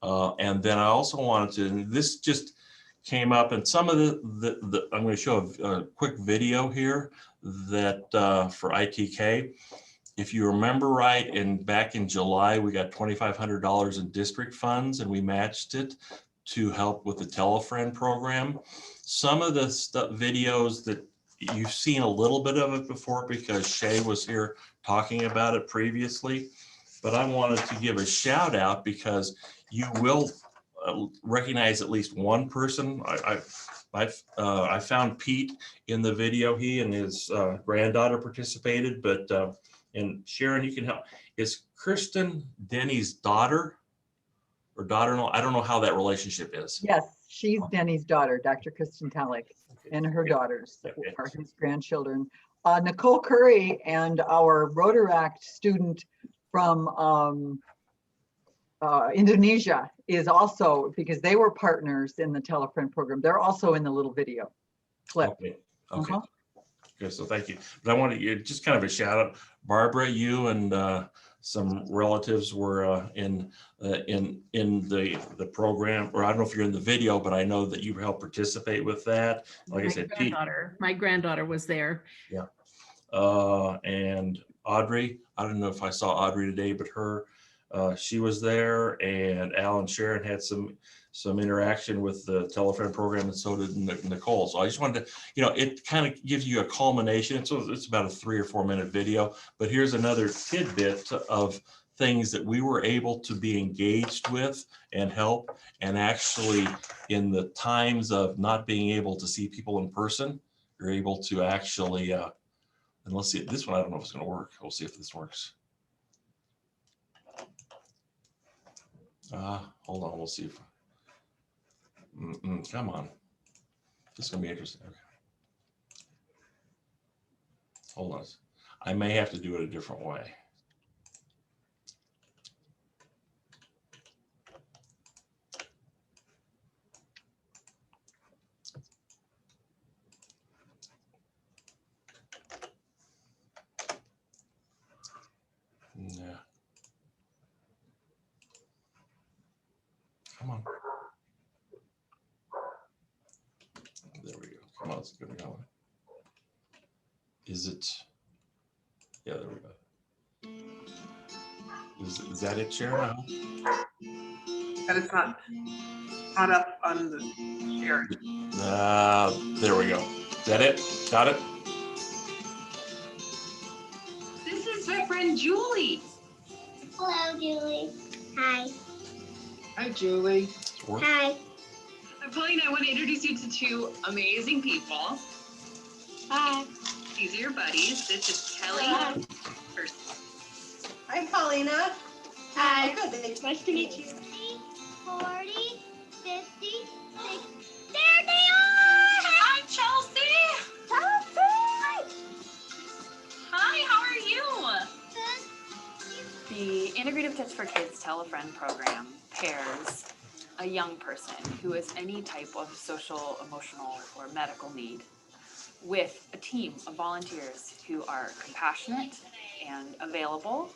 And then I also wanted to, and this just came up, and some of I'm going to show a quick video here that for ITK. If you remember right, back in July, we got $2,500 in district funds and we matched it to help with the Telefriend program. Some of the videos that you've seen a little bit of it before because Shay was here talking about it previously, but I wanted to give a shout out because you will recognize at least one person. I found Pete in the video. He and his granddaughter participated, but and Sharon, you can help. Is Kristen Denny's daughter or daughter-in-law? I don't know how that relationship is. Yes, she's Denny's daughter, Dr. Kristen Talik, and her daughters are his grandchildren. Nicole Curry and our Rotaract student from Indonesia is also, because they were partners in the Telefriend program. They're also in the little video clip. Okay. Okay. Okay, so thank you. But I wanted you just kind of a shout out. Barbara, you and some relatives were in the program, or I don't know if you're in the video, but I know that you helped participate with that. Like I said, Pete. My granddaughter was there. Yeah. And Audrey, I don't know if I saw Audrey today, but she was there, and Al and Sharon had some interaction with the Telefriend program, and so did Nicole. So I just wanted to, it kind of gives you a culmination. So it's about a 3 or 4 minute video, but here's another tidbit of things that we were able to be engaged with and help. And actually in the times of not being able to see people in person, you're able to actually, and let's see, this one, I don't know if it's going to work. We'll see if this works. Hold on, we'll see if, come on. This is gonna be interesting. Okay. Hold on. I may have to do it a different way. Yeah. Come on. There we go. Come on, it's good going. Is it? Yeah, there we go. Is that it, Sharon? But it's not. Not up on the share. There we go. Is that it? Got it? This is my friend Julie. Hello, Julie. Hi. Hi, Julie. Hi. Pauline, I want to introduce you to two amazing people. Hi. These are your buddies. This is Kelly. Hi. Hi, Paulina. Hi. Oh, good. Nice to meet you. 40, 50, 60. There they are! Hi, Chelsea. Chelsea! Hi, how are you? The Integrative Tips for Kids Tell a Friend program pairs a young person who has any type of social, emotional, or medical need with a team of volunteers who are compassionate and available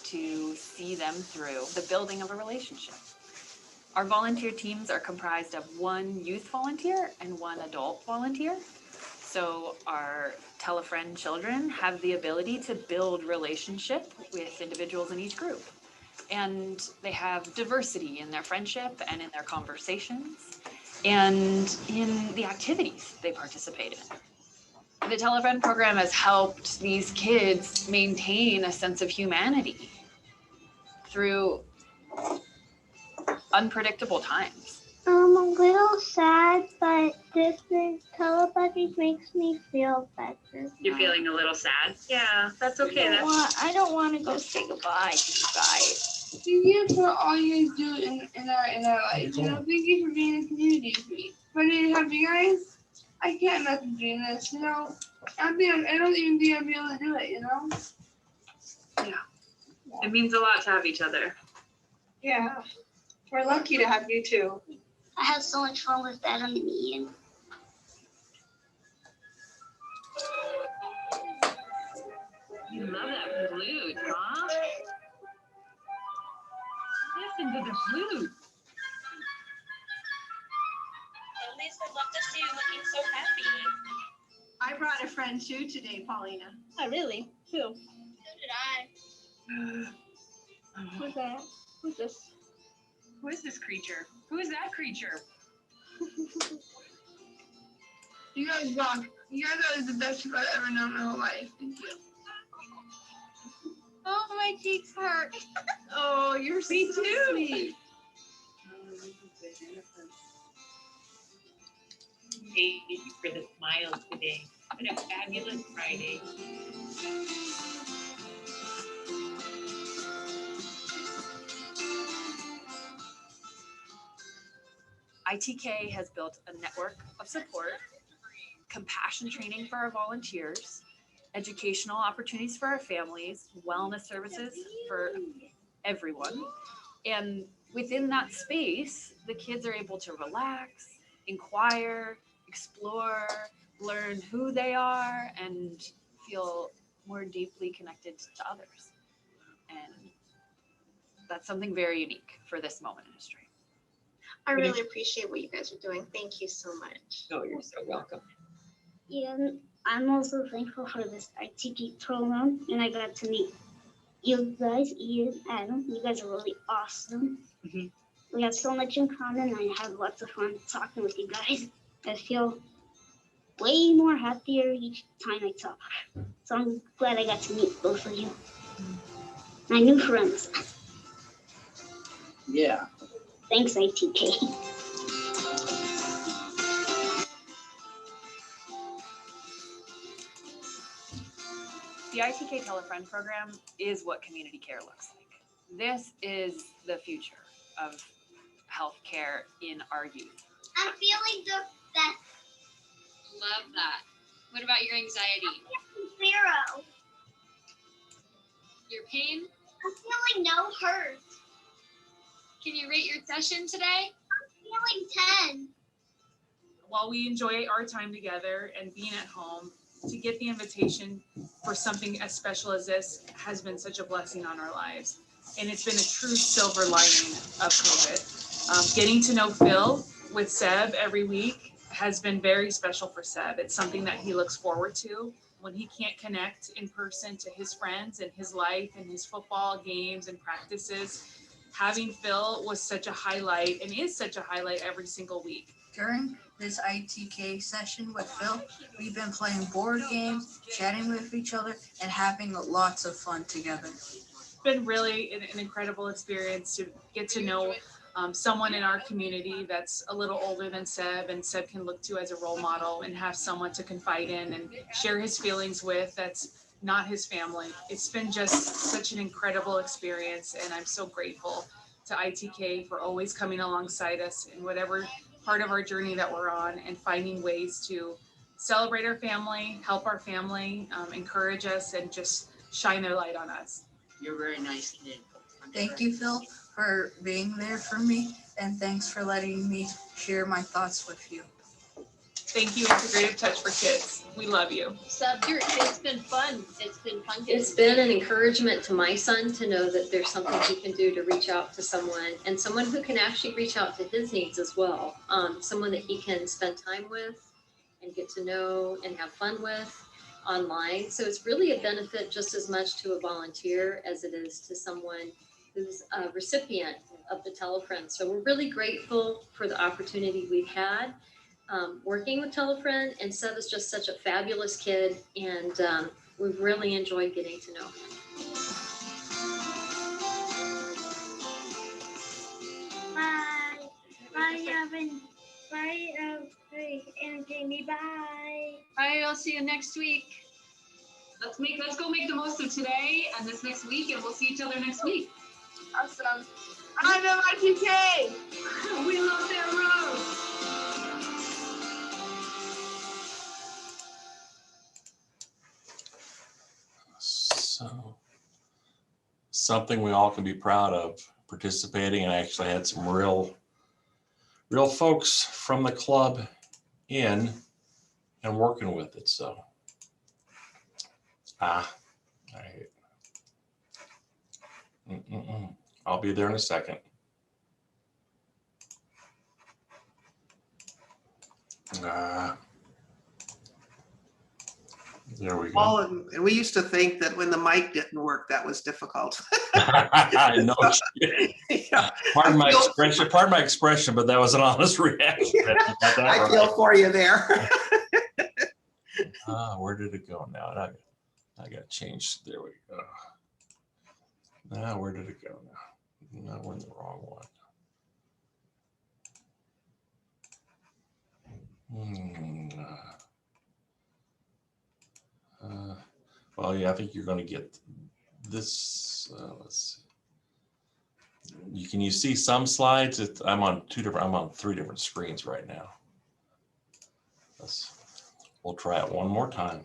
to see them through the building of a relationship. Our volunteer teams are comprised of one youth volunteer and one adult volunteer. So our Tell a Friend children have the ability to build relationship with individuals in each group. And they have diversity in their friendship and in their conversations and in the activities they participate in. The Tell a Friend program has helped these kids maintain a sense of humanity through unpredictable times. I'm a little sad, but this telepathy makes me feel better. You're feeling a little sad? Yeah, that's okay. I don't want to go say goodbye to you guys. Thank you for all you do in our lives. You know, thank you for being a community with me. If I didn't have you guys, I can't imagine doing this. You know, I don't even think I'd be able to do it. You know. Yeah. It means a lot to have each other. Yeah, we're lucky to have you too. I have so much fun with that on the meeting. You love that flute, huh? Listen to the flute. At least I'd love to see you looking so happy. I brought a friend too today, Paulina. Oh, really? Who? So did I. Who's that? Who's this? Who is this creature? Who is that creature? You guys rock. You guys are the best people I've ever known in my whole life. Thank you. Oh, my cheeks hurt. Oh, you're Me so too. sweet. Thank you for the smiles today. What a fabulous Friday. ITK has built a network of support, compassion training for our volunteers, educational opportunities for our families, wellness services for everyone. And within that space, the kids are able to relax, inquire, explore, learn who they are, and feel more deeply connected to others. And that's something very unique for this moment in history. I really appreciate what you guys are doing. Thank you so much. Oh, you're so welcome. Yeah, I'm also thankful for this ITK program, and I got to meet you guys, Ian, Adam. You guys are really awesome. Mhm. We have so much in common. I have lots of fun talking with you guys. I feel way more happier each time I talk. So I'm glad I got to meet both of you. My new friends. Yeah. Thanks, ITK. The ITK Tell a Friend program is what community care looks like. This is the future of healthcare in our youth. I'm feeling the best. Love that. What about your anxiety? 0. Your pain? I'm feeling no hurt. Can you rate your session today? I'm feeling 10. While we enjoy our time together and being at home, to get the invitation for something as special as this has been such a blessing on our lives. And it's been a true silver lining of COVID. Getting to know Phil with Seb every week has been very special for Seb. It's something that he looks forward to when he can't connect in person to his friends and his life and his football games and practices. having Phil was such a highlight and is such a highlight every single week. During this ITK session with Phil, we've been playing board games, chatting with each other, and having lots of fun together. It's been really an incredible experience to get to know someone in our community that's a little older than Seb, and Seb can look to as a role model and have someone to confide in and share his feelings with that's not his family. It's been just such an incredible experience, and I'm so grateful to ITK for always coming alongside us in whatever part of our journey that we're on and finding ways to celebrate our family, help our family, encourage us, and just shine their light on us. You're a very nice kid. Thank you, Phil, for being there for me, and thanks for letting me share my thoughts with you. Thank you, Integrative Touch for Kids. We love you. Seb, it's been fun. It's been fun. It's been an encouragement to my son to know that there's something he can do to reach out to someone, and someone who can actually reach out to his needs as well. Someone that he can spend time with and get to know and have fun with online. So it's really a benefit just as much to a volunteer as it is to someone who's a recipient of the Telefriend. So we're really grateful for the opportunity we've had working with Telefriend, and Seb is just such a fabulous kid, and we've really enjoyed getting to know him. Bye. Bye, Evan. Bye, and Jamie. Bye. Bye, I'll see you next week. Let's go make the most of today and this next week, and we'll see each other next week. Awesome. I love ITK. We love that road. So something we all can be proud of, participating, and I actually had some real folks from the club in and working with it. So I'll be there in a second. There we go. Oh, and we used to think that when the mic didn't work, that was difficult. I know. Yeah. Pardon my expression, but that was an honest reaction. I feel for you there. Where did it go now? I got changed. There we go. Now, where did it go now? No, we're in the wrong one. Well, yeah, I think you're going to get this. Let's see. Can you see some slides? I'm on 3 different screens right now. We'll try it one more time.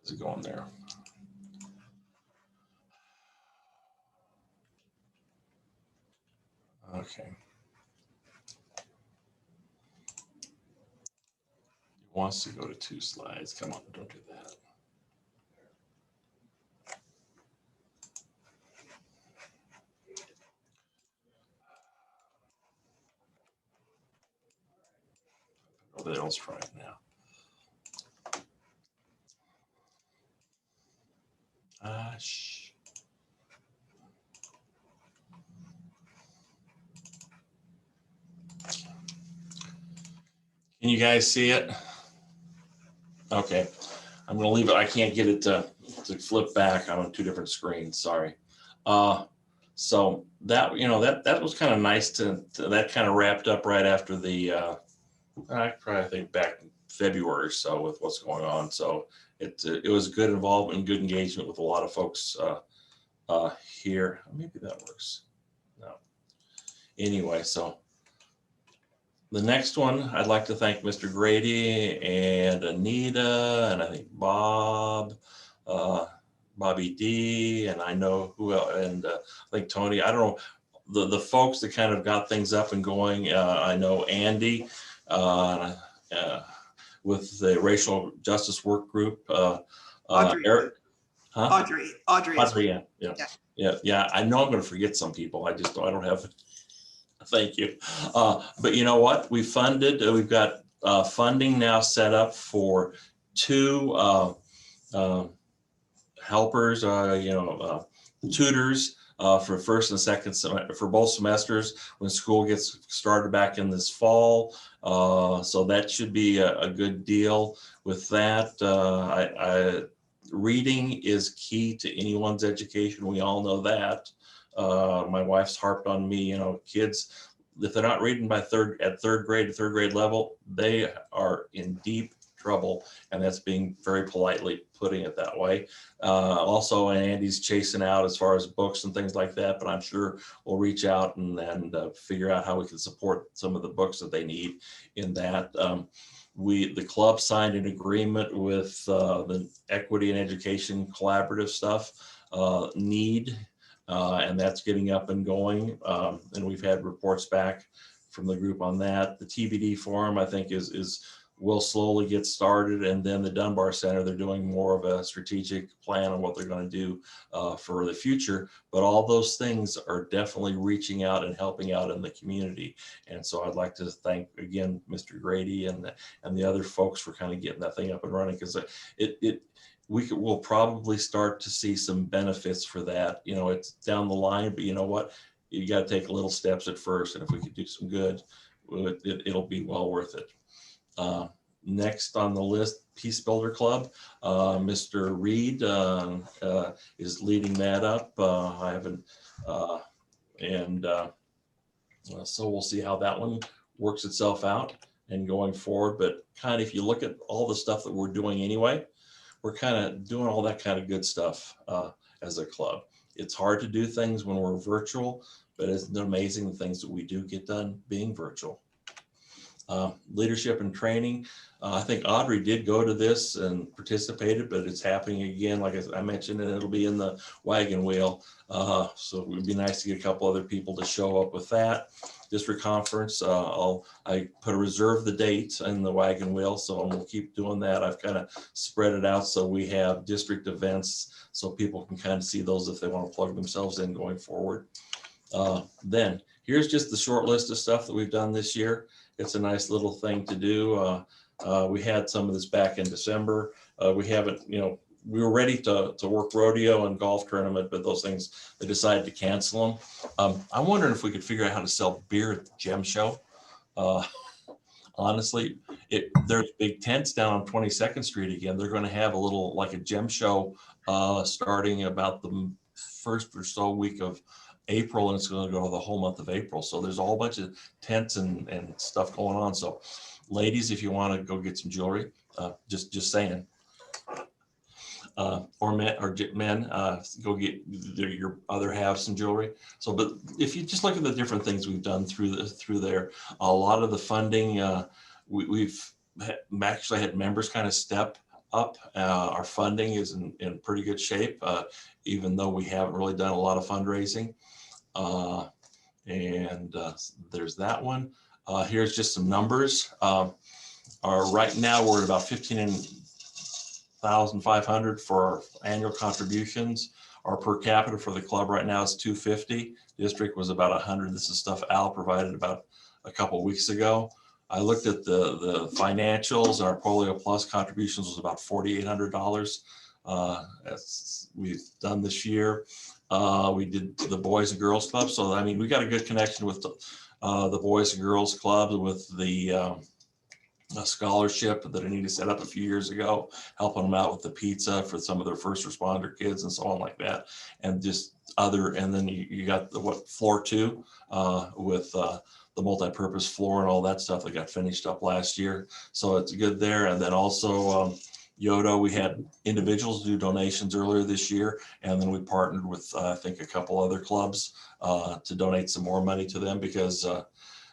Is it going there? Okay. It wants to go to 2 slides. Come on, don't do that. Okay, let's try it now. Can you guys see it? Okay, I'm going to leave it. I can't get it to flip back. I'm on 2 different screens. Sorry. So that that was kind of nice that kind of wrapped up right after the I probably think back in February or so with what's going on. So it was good involvement and good engagement with a lot of folks here. Maybe that works. No. Anyway, so the next one, I'd like to thank Mr. Grady and Anita, and I think Bobby D, and I know who else, and I think Tony. I don't know the folks that kind of got things up and going. I know Andy with the Racial Justice Work Group. Audrey. Eric, huh? Audrey. Yeah. I know I'm going to forget some people. I don't have. Thank you. But you know what? We've got funding now set up for 2 helpers, tutors for first and second for both semesters when school gets started back in this fall. So that should be a good deal with that. Reading is key to anyone's education. We all know that. My wife's harped on me, kids, if they're not reading by third grade level, they are in deep trouble, and that's being very politely putting it that way. Also, Andy's chasing out as far as books and things like that, but I'm sure we'll reach out and figure out how we can support some of the books that they need in that. The club signed an agreement with the Equity and Education Collaborative stuff, NEED, and that's getting up and going. And we've had reports back from the group on that. The TBD forum, I think, will slowly get started, and then the Dunbar Center, they're doing more of a strategic plan on what they're going to do for the future. But all those things are definitely reaching out and helping out in the community. And so I'd like to thank again Mr. Grady and the other folks for kind of getting that thing up and running, because we'll probably start to see some benefits for that. It's down the line, but you know what? You got to take little steps at first, and if we could do some good, it'll be well worth it. Next on the list, Peace Builder Club. Mr. Reed is leading that up. So we'll see how that one works itself out and going forward. But kind of, if you look at all the stuff that we're doing anyway, we're kind of doing all that kind of good stuff as a club. It's hard to do things when we're virtual, but it's amazing the things that we do get done being virtual. Leadership and training. I think Audrey did go to this and participated, but it's happening again. Like I mentioned, and it'll be in the wagon wheel. So it would be nice to get a couple other people to show up with that. District conference, I put a reserve the dates in the wagon wheel, so we'll keep doing that. I've kind of spread it out so we have district events so people can kind of see those if they want to plug themselves in going forward. Then here's just the short list of stuff that we've done this year. It's a nice little thing to do. We had some of this back in December. We haven't, we were ready to work rodeo and golf tournament, but those things, they decided to cancel them. I'm wondering if we could figure out how to sell beer at the gem show. Honestly, there's big tents down on 22nd Street again. They're going to have a little, like a gem show starting about the first or so week of April, and it's going to go the whole month of April. So there's a whole bunch of tents and stuff going on. So ladies, if you want to go get some jewelry, just saying, or men, go get your other half some jewelry. So, but if you just look at the different things we've done through there, a lot of the funding, we've actually had members kind of step up. Our funding is in pretty good shape, even though we haven't really done a lot of fundraising. There's that one. Here's just some numbers. Right now we're at about 15,500 for our annual contributions. Our per capita for the club right now is 250. District was about 100. This is stuff Al provided about a couple weeks ago. I looked at the financials. Our Polio Plus contributions was about $4,800. As we've done this year. We did the Boys and Girls Club. So, I mean, we got a good connection with the Boys and Girls Club with the scholarship that Anita set up a few years ago, helping them out with the pizza for some of their first responder kids and so on like that. And then you got the floor 2 with the multi-purpose floor and all that stuff that got finished up last year. So it's good there. And then also, Yodo, we had individuals do donations earlier this year, and then we partnered with I think a couple other clubs to donate some more money to them, because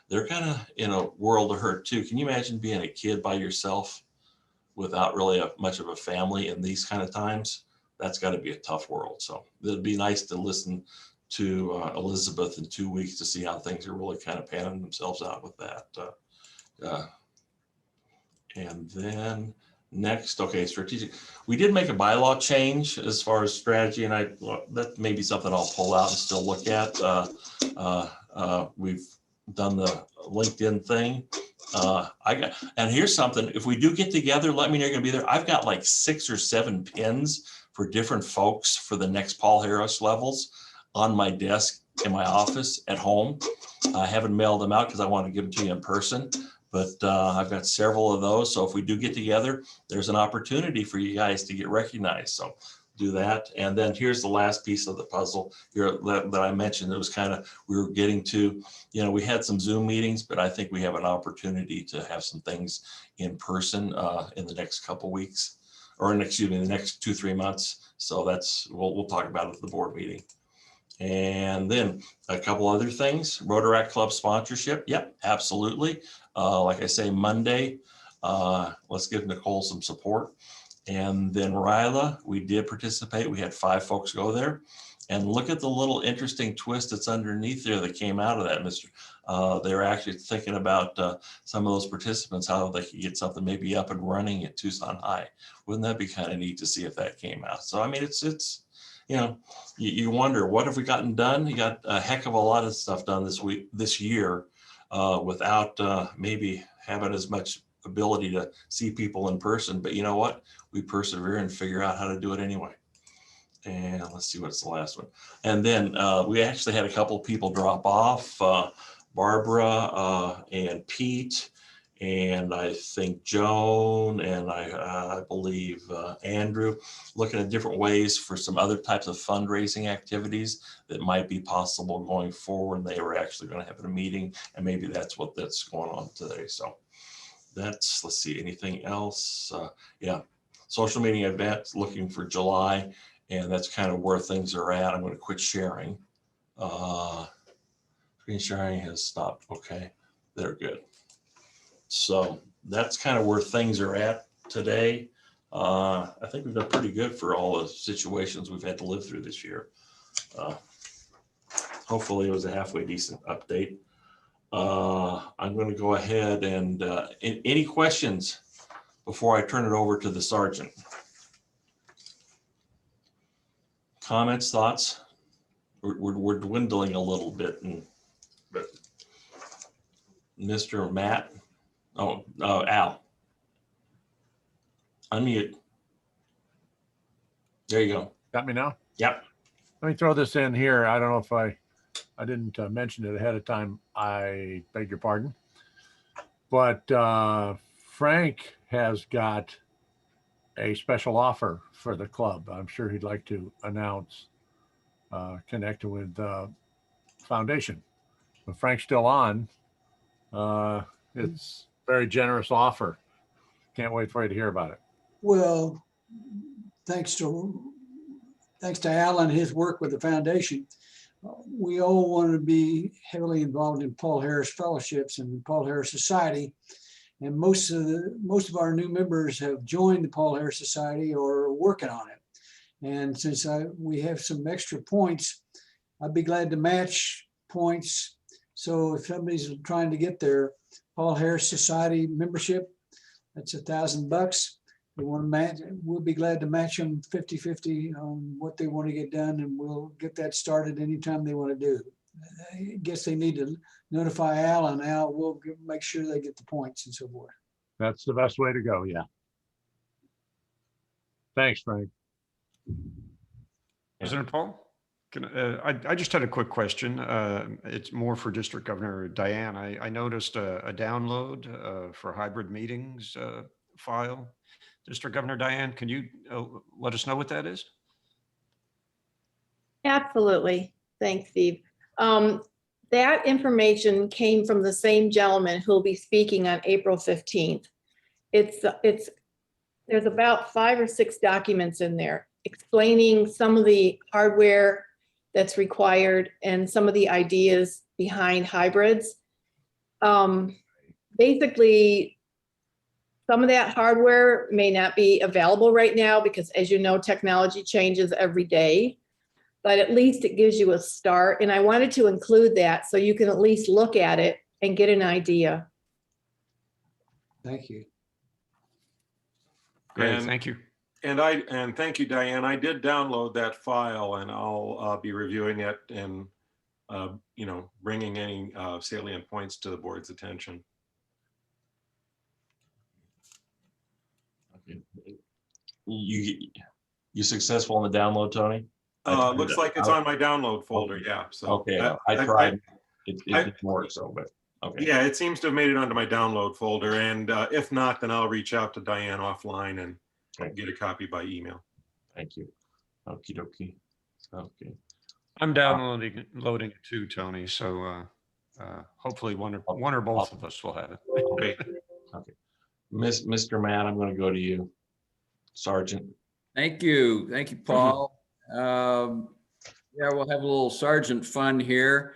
they're kind of in a world of hurt too. Can you imagine being a kid by yourself without really much of a family in these kind of times? That's got to be a tough world. So it'd be nice to listen to Elizabeth in 2 weeks to see how things are really kind of panning themselves out with that. And then next, okay, strategic. We did make a bylaw change as far as strategy, and that may be something I'll pull out and still look at. We've done the LinkedIn thing, And here's something, if we do get together, let me know you're gonna be there. I've got like 6 or 7 pins for different folks for the next Paul Harris levels on my desk in my office at home. I haven't mailed them out because I want to give them to you in person, but I've got several of those. So if we do get together, there's an opportunity for you guys to get recognized. So do that. And then here's the last piece of the puzzle here that I mentioned. It was kind of, we were getting to, we had some Zoom meetings, but I think we have an opportunity to have some things in person in the next couple weeks, or excuse me, the next 2-3 months. So that's, we'll talk about it at the board meeting. And then a couple other things, Rotaract Club sponsorship. Yep, absolutely. Like I say, Monday, let's give Nicole some support. And then Ryla, we did participate. We had 5 folks go there. And look at the little interesting twist that's underneath there that came out of that, Mr. They were actually thinking about some of those participants, how they could get something maybe up and running at Tucson High. Wouldn't that be kind of neat to see if that came out? So, I mean, it's you wonder, what have we gotten done? You got a heck of a lot of stuff done this year without maybe having as much ability to see people in person. But you know what? We persevere and figure out how to do it anyway. And let's see, what's the last one. And then we actually had a couple of people drop off, Barbara and Pete, and I think Joan, and I believe Andrew, looking at different ways for some other types of fundraising activities that might be possible going forward. They were actually going to have a meeting, and maybe that's going on today. So that's, let's see, anything else? Yeah, social media events looking for July. And that's kind of where things are at. I'm going to quit sharing. Screen sharing has stopped. Okay, they're good. So that's kind of where things are at today. I think we've done pretty good for all the situations we've had to live through this year. Hopefully it was a halfway decent update. I'm going to go ahead and any questions before I turn it over to the sergeant? Comments, thoughts? We're dwindling a little bit, but Mr. Matt, Al, unmute. There you go. Got me now? Yep. Let me throw this in here. I don't know if I didn't mention it ahead of time. I beg your pardon. But Frank has got a special offer for the club. I'm sure he'd like to announce, connected with foundation. But Frank's still on. It's a very generous offer. Can't wait for you to hear about it. Well, thanks to Al and his work with the foundation, we all want to be heavily involved in Paul Harris fellowships and Paul Harris Society. And most of our new members have joined the Paul Harris Society or are working on it. And since we have some extra points, I'd be glad to match points. So if somebody's trying to get their Paul Harris Society membership, that's $1,000. We want to match, we'll be glad to match them 50-50 on what they want to get done, and we'll get that started anytime they want to do. I guess they need to notify Al, and Al will make sure they get the points and so forth. That's the best way to go. Yeah. Thanks, Frank. President Paul, I just had a quick question. It's more for District Governor Diane. I noticed a download for hybrid meetings file. District Governor Diane, can you let us know what that is? Absolutely. Thanks, Steve. That information came from the same gentleman who'll be speaking on April 15th. There's about 5 or 6 documents in there explaining some of the hardware that's required and some of the ideas behind hybrids. Basically, some of that hardware may not be available right now because, as you know, technology changes every day, but at least it gives you a start. And I wanted to include that so you can at least look at it and get an idea. Thank you. Great, thank you. And thank you, Diane. I did download that file, and I'll be reviewing it and bringing any salient points to the board's attention. you successful in the download, Tony? Looks like it's on my download folder. Yeah. So okay, I tried. It didn't work. So, but okay. Yeah, it seems to have made it onto my download folder, and if not, then I'll reach out to Diane offline and get a copy by email. Thank you. Okie dokie. Okay. I'm downloading loading it too, Tony. So hopefully one or both of us will have it. Okay. Okay. Mr. Matt, I'm going to go to you. Sergeant. Thank you, Paul. Yeah, we'll have a little sergeant fun here.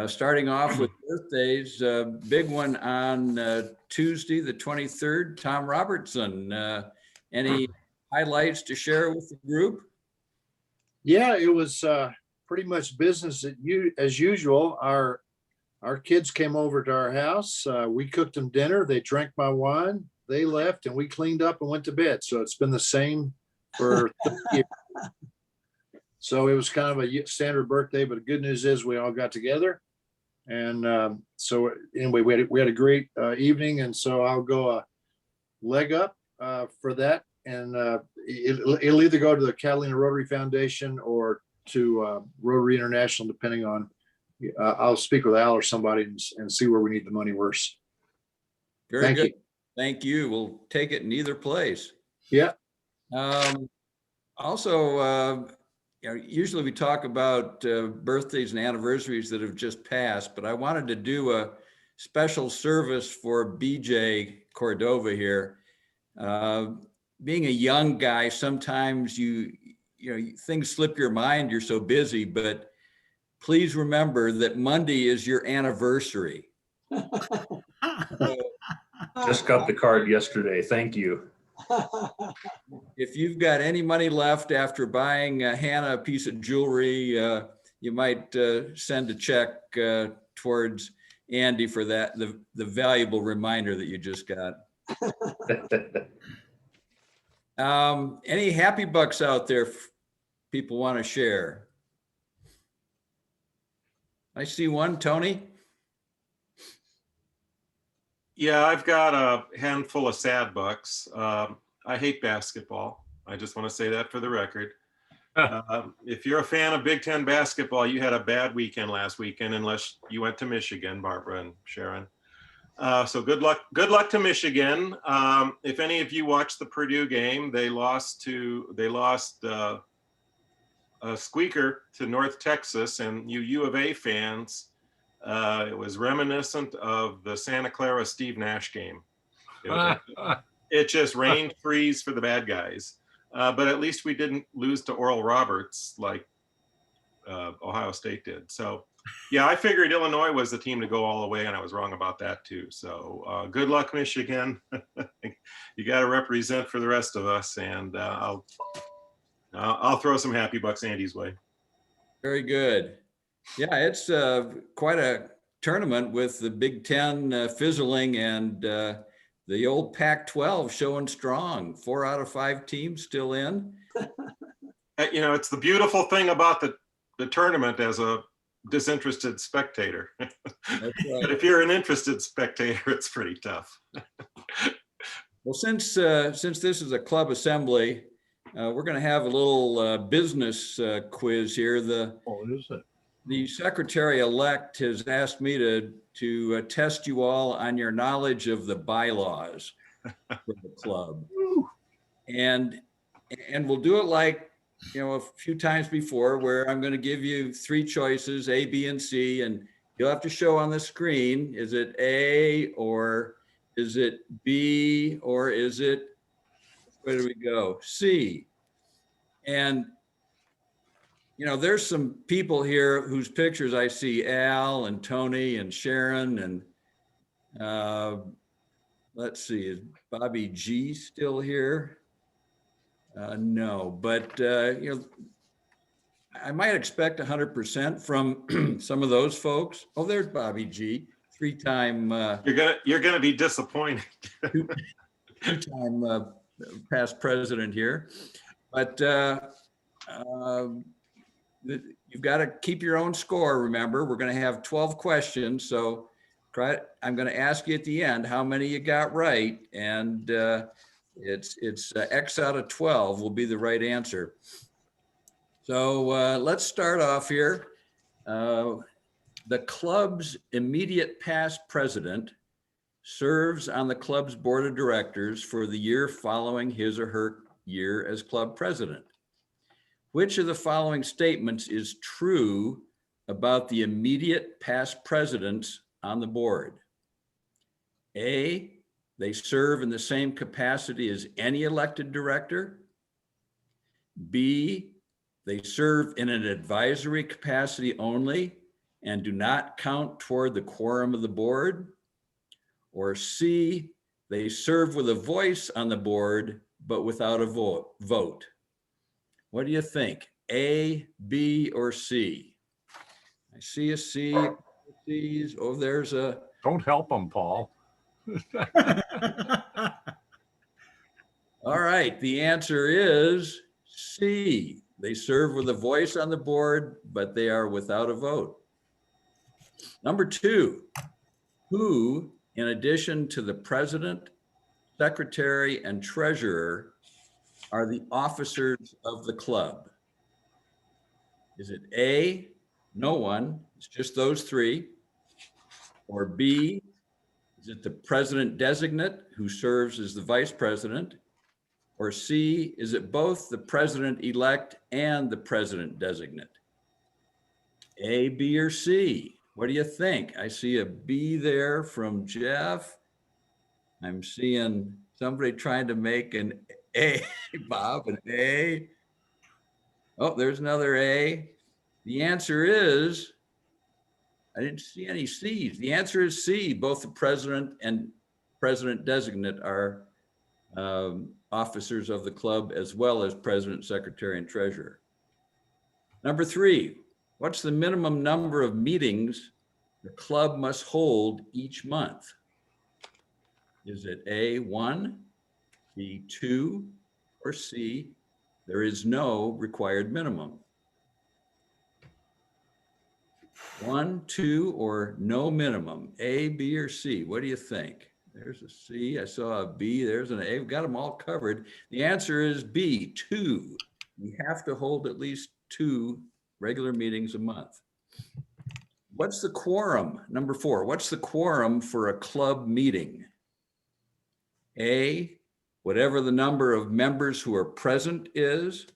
Starting off with birthdays, big one on Tuesday, the 23rd, Tom Robertson. Any highlights to share with the group? Yeah, it was pretty much business as usual. Our kids came over to our house. We cooked them dinner. They drank my wine. They left, and we cleaned up and went to bed. So it's been the same for 30 years. So it was kind of a standard birthday, but the good news is we all got together. And so anyway, we had a great evening. And so I'll go a leg up for that. And it'll either go to the Catalina Rotary Foundation or to Rotary International, depending on, I'll speak with Al or somebody and see where we need the money worse. Very good. Thank you. We'll take it in either place. Yeah. Also, usually we talk about birthdays and anniversaries that have just passed, but I wanted to do a special service for BJ Cordova here. Being a young guy, sometimes things slip your mind, you're so busy, but please remember that Monday is your anniversary. Just got the card yesterday. Thank you. If you've got any money left after buying Hannah a piece of jewelry, you might send a check towards Andy for that, the valuable reminder that you just got. Any happy bucks out there people want to share? I see one, Tony. Yeah, I've got a handful of sad bucks. I hate basketball. I just want to say that for the record. If you're a fan of Big Ten basketball, you had a bad weekend last weekend, unless you went to Michigan, Barbara and Sharon. So good luck to Michigan. If any of you watched the Purdue game, they lost a squeaker to North Texas, and you U of A fans, it was reminiscent of the Santa Clara Steve Nash game. It just rained threes for the bad guys. But at least we didn't lose to Oral Roberts like Ohio State did. So yeah, I figured Illinois was the team to go all the way, and I was wrong about that too. So good luck, Michigan. You got to represent for the rest of us, and I'll throw some happy bucks Andy's way. Very good. Yeah, it's quite a tournament with the Big Ten fizzling and the old Pac-12 showing strong. 4 out of 5 teams still in. It's the beautiful thing about the tournament as a disinterested spectator. That's right. But if you're an interested spectator, it's pretty tough. Well, since this is a club assembly, we're going to have a little business quiz here. The secretary-elect has asked me to test you all on your knowledge of the bylaws for the club. And we'll do it like, a few times before, where I'm going to give you 3 choices, A, B, and C, and you'll have to show on the screen, is it A, or is it B, or is it, where do we go? C. And there's some people here whose pictures I see, Al and Tony and Sharon, and let's see, is Bobby G still here? No, but I might expect 100% from some of those folks. Oh, there's Bobby G, 3-time. You're gonna be disappointed. 2-time past president here, but you've got to keep your own score. Remember, we're going to have 12 questions. So I'm going to ask you at the end how many you got right. And It's X out of 12 will be the right answer. So let's start off here. The club's immediate past president serves on the club's board of directors for the year following his or her year as club president. Which of the following statements is true about the immediate past presidents on the board? A, they serve in the same capacity as any elected director. B, they serve in an advisory capacity only and do not count toward the quorum of the board. Or C, they serve with a voice on the board, but without a vote. What do you think? A, B, or C? I see a C. C's. Oh, there's a. Don't help them, Paul. All right, the answer is C. They serve with a voice on the board, but they are without a vote. Number 2, who, in addition to the president, secretary, and treasurer, are the officers of the club? Is it A, no one, it's just those 3, or B, is it the president designate who serves as the vice president, or C, is it both the president-elect and the president designate? A, B, or C? What do you think? I see a B there from Jeff. I'm seeing somebody trying to make an A, Bob, an A. Oh, there's another A. The answer is, I didn't see any C's. The answer is C. Both the president and president designate are officers of the club, as well as president, secretary, and treasurer. Number 3, what's the minimum number of meetings the club must hold each month? Is it A, 1, B, 2, or C, there is no required minimum? 1, 2, or no minimum? A, B, or C? What do you think? There's a C. I saw a B. There's an A. We've got them all covered. The answer is B, 2. We have to hold at least 2 regular meetings a month. What's the quorum? Number 4, what's the quorum for a club meeting? A, whatever the number of members who are present is.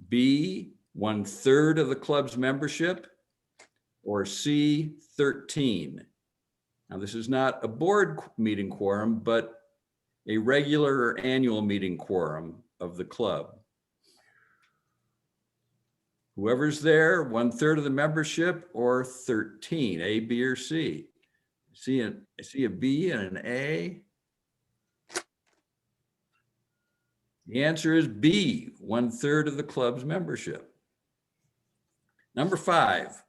B, 1/3 of the club's membership. Or C, 13. Now, this is not a board meeting quorum, but a regular or annual meeting quorum of the club. Whoever's there, 1/3 of the membership, or 13, A, B, or C. I see a B and an A. The answer is B, 1/3 of the club's membership. Number 5,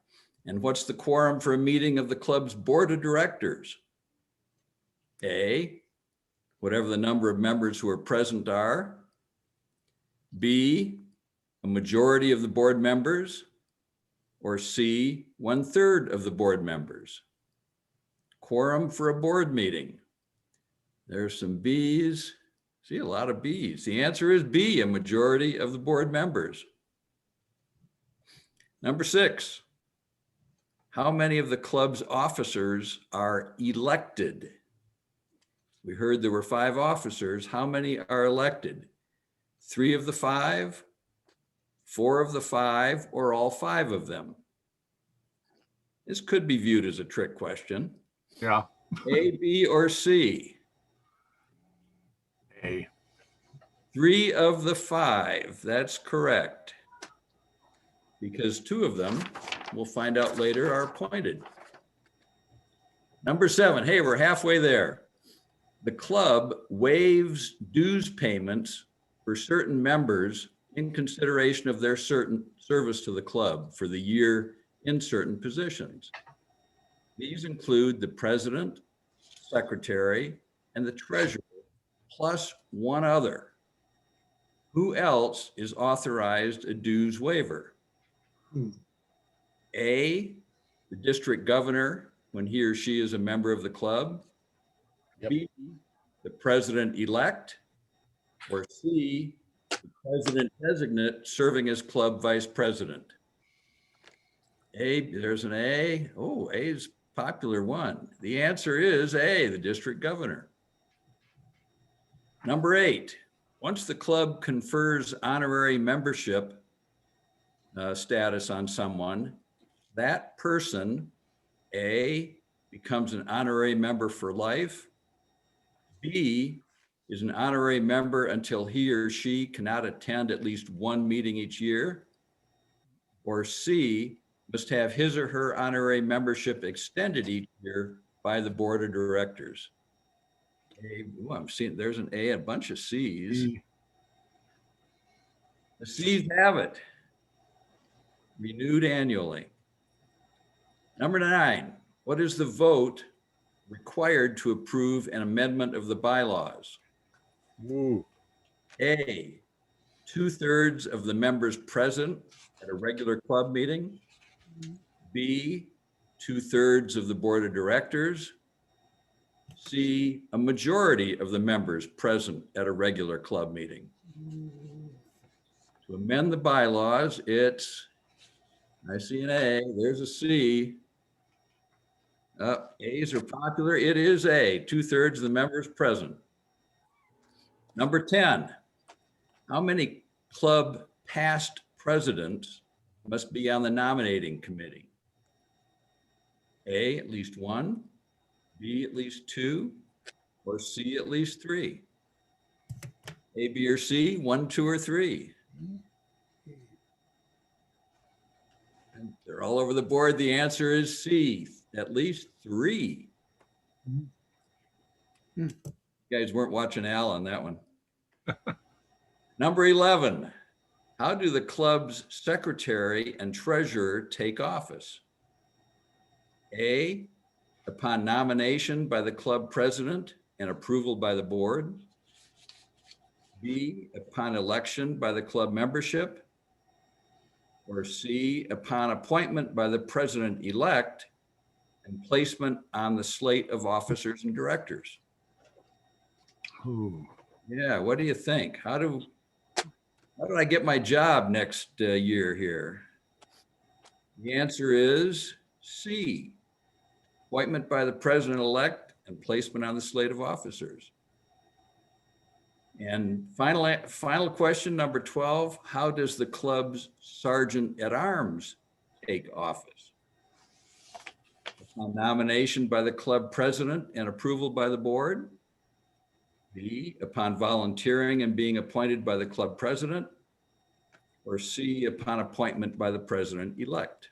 and what's the quorum for a meeting of the club's board of directors? A, whatever the number of members who are present are. B, a majority of the board members. Or C, 1/3 of the board members. Quorum for a board meeting. There's some B's. See, a lot of B's. The answer is B, a majority of the board members. Number 6, how many of the club's officers are elected? We heard there were 5 officers. How many are elected? 3 of the 5, 4 of the 5, or all 5 of them? This could be viewed as a trick question. Yeah. A, B, or C? A. 3 of the 5, that's correct. Because 2 of them, we'll find out later, are appointed. Number 7, hey, we're halfway there. The club waives dues payments for certain members in consideration of their certain service to the club for the year in certain positions. These include the president, secretary, and the treasurer, plus 1 other. Who else is authorized a dues waiver? A, the district governor when he or she is a member of the club. Yep. B, the president-elect. Or C, the president designate serving as club vice president? A, there's an A. Oh, A is popular one. The answer is A, the district governor. Number 8, once the club confers honorary membership status on someone, that person, A, becomes an honorary member for life. B, is an honorary member until he or she cannot attend at least one meeting each year. Or C, must have his or her honorary membership extended each year by the board of directors. A, ooh, I'm seeing there's an A, a bunch of C's. The C's have it. Renewed annually. Number 9, what is the vote required to approve an amendment of the bylaws? Ooh. A, 2/3 of the members present at a regular club meeting. B, 2/3 of the board of directors. C, a majority of the members present at a regular club meeting. To amend the bylaws, it's, I see an A, there's a C. A's are popular. It is A, 2/3 of the members present. Number 10, how many club past presidents must be on the nominating committee? A, at least 1, B, at least 2, or C, at least 3? A, B, or C, 1, 2, or 3? And they're all over the board. The answer is C, at least 3. You guys weren't watching Al on that one. Number 11, how do the club's secretary and treasurer take office? A, upon nomination by the club president and approval by the board. B, upon election by the club membership. Or C, upon appointment by the president-elect and placement on the slate of officers and directors. Ooh. Yeah, what do you think? How do I get my job next year here? The answer is C, appointment by the president-elect and placement on the slate of officers. And final question, number 12, how does the club's sergeant at arms take office? Upon nomination by the club president and approval by the board. B, upon volunteering and being appointed by the club president. Or C, upon appointment by the president-elect.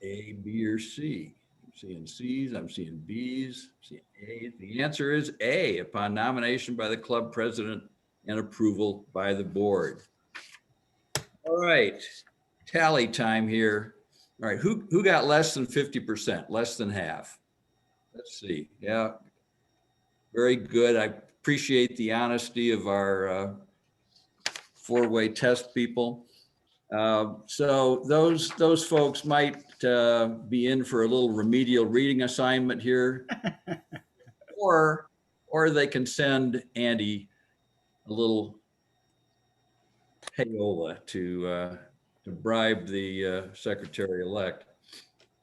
A, B, or C? I'm seeing C's, I'm seeing B's, I'm seeing A's. The answer is A, upon nomination by the club president and approval by the board. All right, tally time here. All right, who got less than 50%, less than half? Let's see, yeah, very good. I appreciate the honesty of our four-way test people. So those folks might be in for a little remedial reading assignment here, or they can send Andy a little payola to bribe the secretary-elect.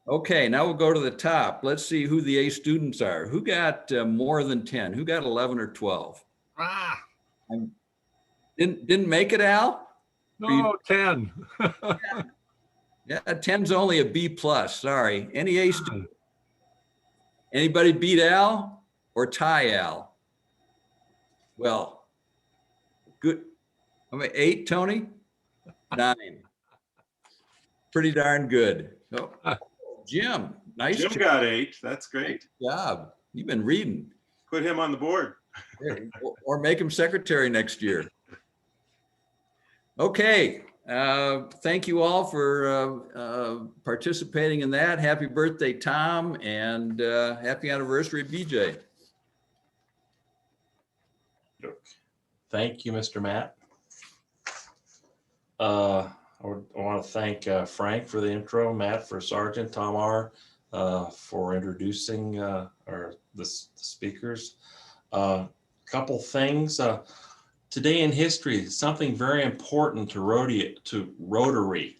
Okay, now we'll go to the top. Let's see who the A students are. Who got more than 10? Who got 11 or 12? Didn't make it, Al? No, 10. Yeah, 10's only a B plus. Sorry. Any A student? Anybody beat Al or tie Al? Well, good. I mean, 8, Tony? 9. Pretty darn good. Oh, Jim, nice Jim job. got 8. That's great. Good job. You've been reading. Put him on the board. Or make him secretary next year. Okay. Thank you all for participating in that. Happy birthday, Tom, and happy anniversary, BJ. Thank you, Mr. Matt. I want to thank Frank for the intro, Matt for Sergeant, Tom R. For introducing the speakers. couple things. Today in history, something very important to Rotary.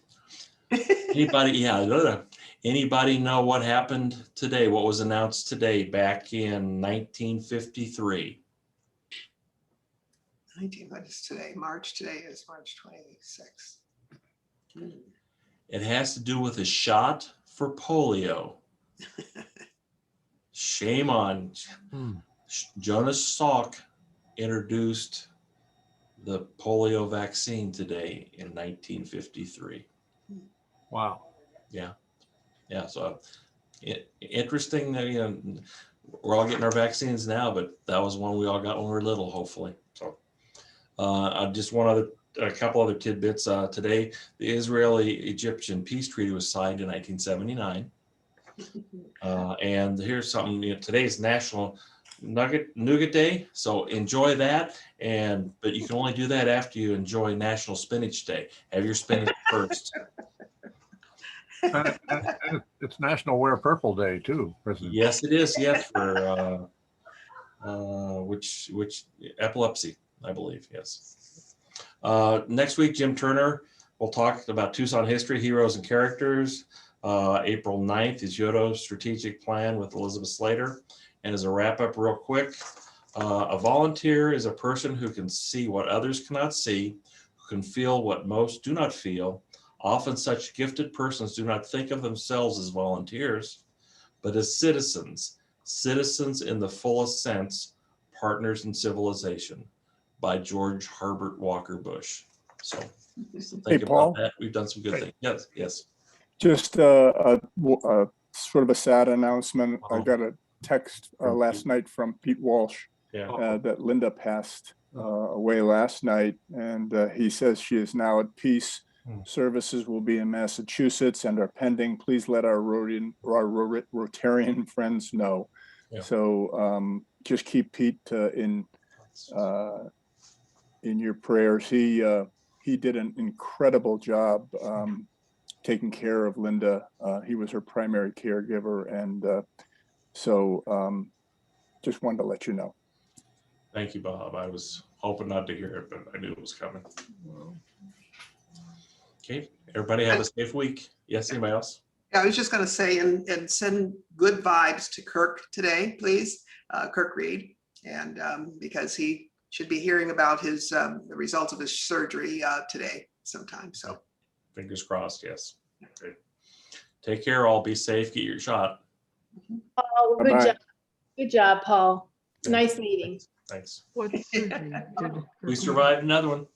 Anybody, yeah, anybody know what happened today? What was announced today back in 1953? What is today? Today is March 26th. It has to do with a shot for polio. Shame on Jonas Salk introduced the polio vaccine today in 1953. Wow. Yeah. So interesting that, we're all getting our vaccines now, but that was one we all got when we were little, hopefully. So just a couple other tidbits. Today, the Israeli-Egyptian peace treaty was signed in 1979. And here's something, today's National Nougat Day, so enjoy that. But you can only do that after you enjoy National Spinach Day. Have your spinach first. And it's National Wear Purple Day too, President. Yes, it is. Yes, for which epilepsy, I believe. Yes. Next week, Jim Turner will talk about Tucson history, heroes, and characters. April 9th is Yodo's strategic plan with Elizabeth Slater. And as a wrap up real quick, a volunteer is a person who can see what others cannot see, who can feel what most do not feel. Often such gifted persons do not think of themselves as volunteers, but as citizens in the fullest sense, partners in civilization, by George Herbert Walker Bush. So think Paul? about that. We've done some good things. Yes. Just a sort of a sad announcement. I got a text last night from Pete Walsh that Linda passed away last night, and he says she is now at peace. Services will be in Massachusetts and are pending. Please let our Rotarian friends know. Yeah. So just keep Pete in your prayers. He did an incredible job taking care of Linda. He was her primary caregiver, and so just wanted to let you know. Thank you, Bob. I was hoping not to hear it, but I knew it was coming. Okay, everybody have a safe week. Yes, anybody else? Yeah, I was just going to say, and send good vibes to Kirk today, please, Kirk Reed, and because he should be hearing about his the results of his surgery today sometime. So fingers crossed. Yes. Okay. Take care. All be safe. Get your shot. Oh, good Bye-bye. job. Good job, Paul. Nice meeting. Thanks. What surgery did We survived another one.